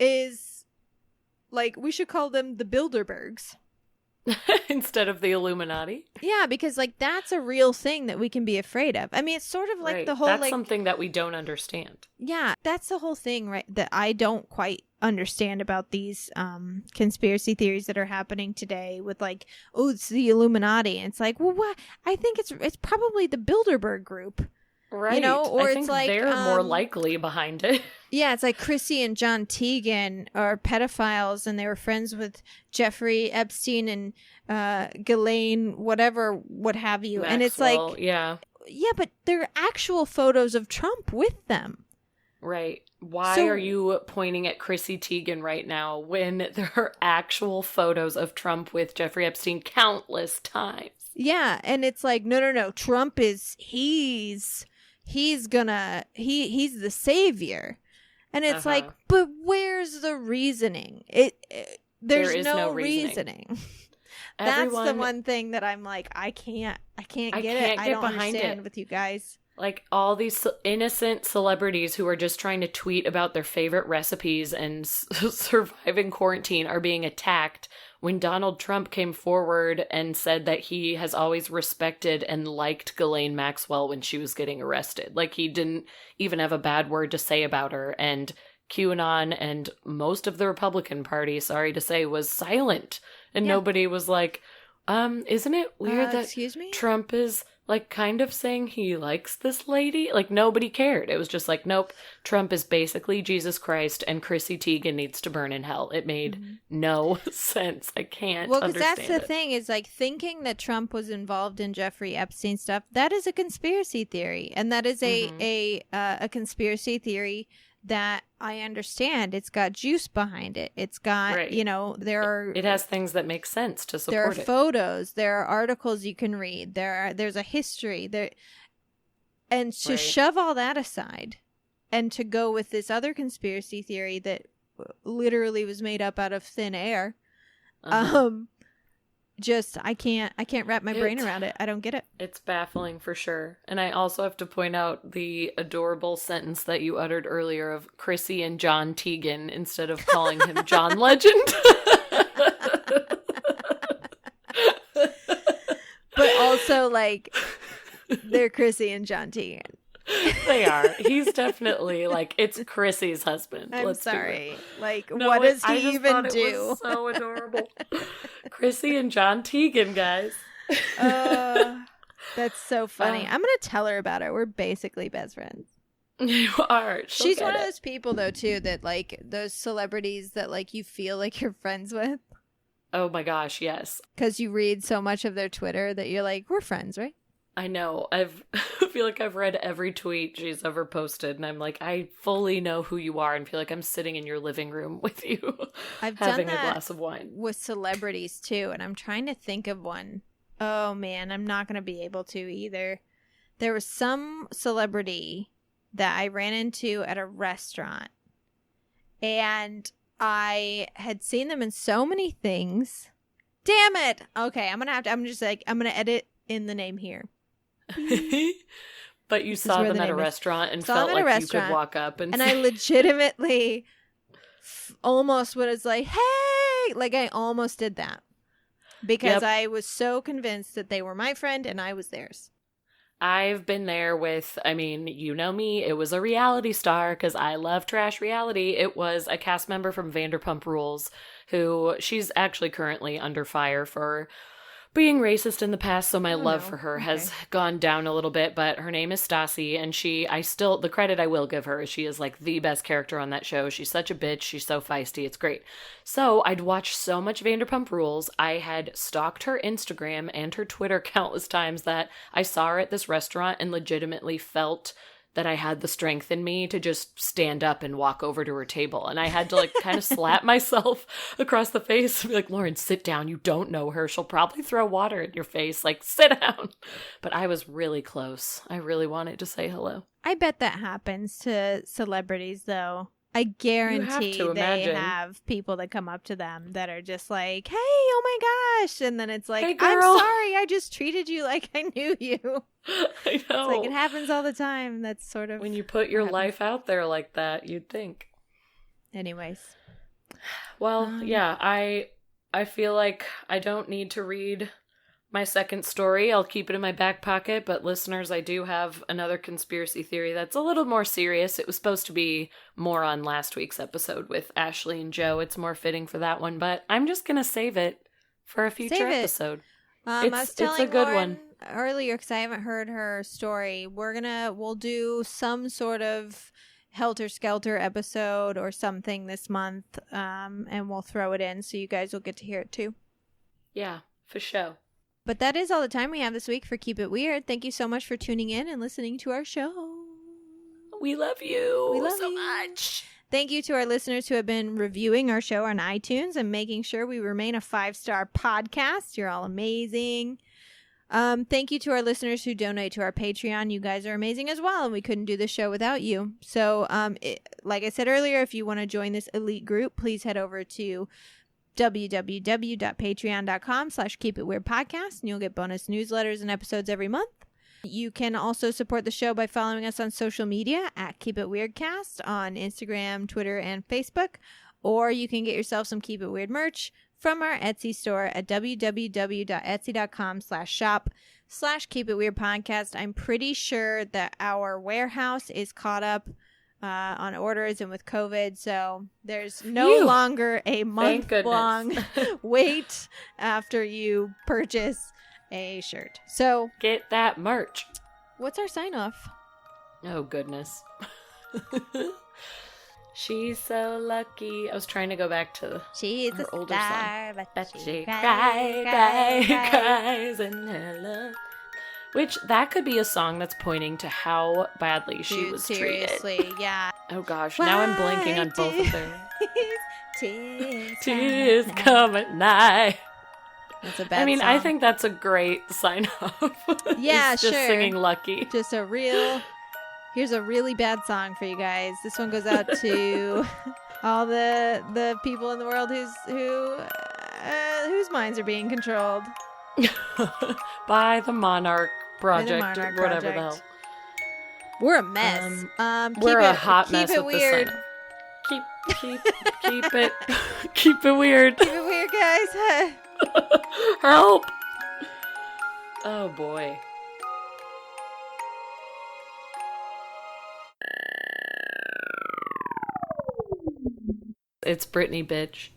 is... like, we should call them the Bilderbergs. Instead of the Illuminati. Yeah, because like that's a real thing that we can be afraid of. I mean, it's sort of like the whole that's like something that we don't understand. Yeah, that's the whole thing, right? That I don't quite understand about these conspiracy theories that are happening today with like, oh, it's the Illuminati. And it's like, well, what? I think it's probably the Bilderberg group. Right. You know, or I it's think like they're more likely behind it. Yeah, it's like Chrissy and John Teigen are pedophiles and they were friends with Jeffrey Epstein and Ghislaine, whatever, what have you. Maxwell, and it's like, yeah, but there are actual photos of Trump with them. Right. Why are you pointing at Chrissy Teigen right now when there are actual photos of Trump with Jeffrey Epstein countless times? Yeah, and it's like, no. Trump he's the savior. And it's like, but where's the reasoning? There's no reasoning. That's the one thing that I'm like, I can't get it. I don't understand with you guys. Like all these innocent celebrities who are just trying to tweet about their favorite recipes and surviving quarantine are being attacked when Donald Trump came forward and said that he has always respected and liked Ghislaine Maxwell when she was getting arrested. Like he didn't even have a bad word to say about her. And QAnon and most of the Republican Party, sorry to say, was silent. And nobody was like, isn't it weird that Trump is like kind of saying he likes this lady? Like nobody cared. It was just like, nope, Trump is basically Jesus Christ and Chrissy Teigen needs to burn in hell. It made no sense. I can't understand it. Well, because that's the thing is like thinking that Trump was involved in Jeffrey Epstein stuff. That is a conspiracy theory. And that is a conspiracy theory that I understand. It's got juice behind it. It's got, it has things that make sense to support it. There are photos. There are articles you can read. There's a history there. And to shove all that aside and to go with this other conspiracy theory that literally was made up out of thin air, I can't wrap my brain around it. I don't get it. It's baffling for sure. And I also have to point out the adorable sentence that you uttered earlier of Chrissy and John Teigen instead of calling him John Legend. But also like they're Chrissy and John Teigen. They are. He's definitely like, it's Chrissy's husband. I'm sorry. Like, no, what does he even do? It was so adorable. Chrissy and John Teigen, guys. That's so funny. I'm going to tell her about it. We're basically best friends. You are. She's one of those people, though, too, that like those celebrities that like you feel like you're friends with. Oh my gosh, yes. Because you read so much of their Twitter that you're like, we're friends, right? I know. I feel like I've read every tweet she's ever posted, and I'm like, I fully know who you are, and feel like I'm sitting in your living room with you, having a glass of wine. With celebrities too, and I'm trying to think of one. Oh man, I'm not gonna be able to either. There was some celebrity that I ran into at a restaurant, and I had seen them in so many things. Damn it! Okay, I'm gonna edit in the name here. But you saw them at a restaurant and felt like you could walk up and I legitimately almost was like, hey, like I almost did that because I was so convinced that they were my friend and I was theirs. I've been there with, I mean, you know me, it was a reality star because I love trash reality. It was a cast member from Vanderpump Rules who she's actually currently under fire for being racist in the past, so my love for her has gone down a little bit, but her name is Stassi, and the credit I will give her is she is like the best character on that show. She's such a bitch. She's so feisty. It's great. So I'd watched so much Vanderpump Rules. I had stalked her Instagram and her Twitter countless times that I saw her at this restaurant and legitimately felt that I had the strength in me to just stand up and walk over to her table. And I had to like kind of slap myself across the face and be like, Lauren, sit down. You don't know her. She'll probably throw water in your face. Like, sit down. But I was really close. I really wanted to say hello. I bet that happens to celebrities, though. I guarantee they have people that come up to them that are just like, hey, oh my gosh. And then it's like, hey, I'm sorry, I just treated you like I knew you. I know. It's like, it happens all the time. That's sort of when you put your life out there like that, you'd think. Anyways. Well, yeah, I I feel like I don't need to read my second story. I'll keep it in my back pocket, but listeners, I do have another conspiracy theory that's a little more serious. It was supposed to be more on last week's episode with Ashley and Joe. It's more fitting for that one, but I'm just going to save it for a future episode. I was telling it's a good Lauren one. Earlier, because I haven't heard her story. We'll do some sort of Helter Skelter episode or something this month, and we'll throw it in so you guys will get to hear it too. Yeah, for sure. But that is all the time we have this week for Keep It Weird. Thank you so much for tuning in and listening to our show. We love you. We love so you much. Thank you to our listeners who have been reviewing our show on iTunes and making sure we remain a 5-star podcast. You're all amazing. Thank you to our listeners who donate to our Patreon. You guys are amazing as well, and we couldn't do this show without you. So, like I said earlier, if you want to join this elite group, please head over to www.patreon.com/keepitweirdpodcast, and you'll get bonus newsletters and episodes every month. You can also support the show by following us on social media at Keep It Weirdcast on Instagram, Twitter, and Facebook. Or you can get yourself some Keep It Weird merch from our Etsy store at www.etsy.com/shop/keepitweirdpodcast. I'm pretty sure that our warehouse is caught up on orders and with COVID, so there's no longer a month-long wait after you purchase a shirt. So get that merch. What's our sign-off? Oh, goodness. She's so lucky. I was trying to go back to She's her a older star, song. but she cries in her love. Which, that could be a song that's pointing to how badly she was seriously, treated. Yeah. Oh gosh, now I'm blanking on both of them. Tears come at night. That's a bad song. I think that's a great sign-off. Yeah, just sure. Singing Lucky. Here's a really bad song for you guys. This one goes out to all the people in the world whose minds are being controlled by the Monarch Project, or whatever the hell. We're a mess. We're a hot mess with weird. Keep it keep it weird. Keep it weird, guys. Help! Oh boy. It's Britney, bitch.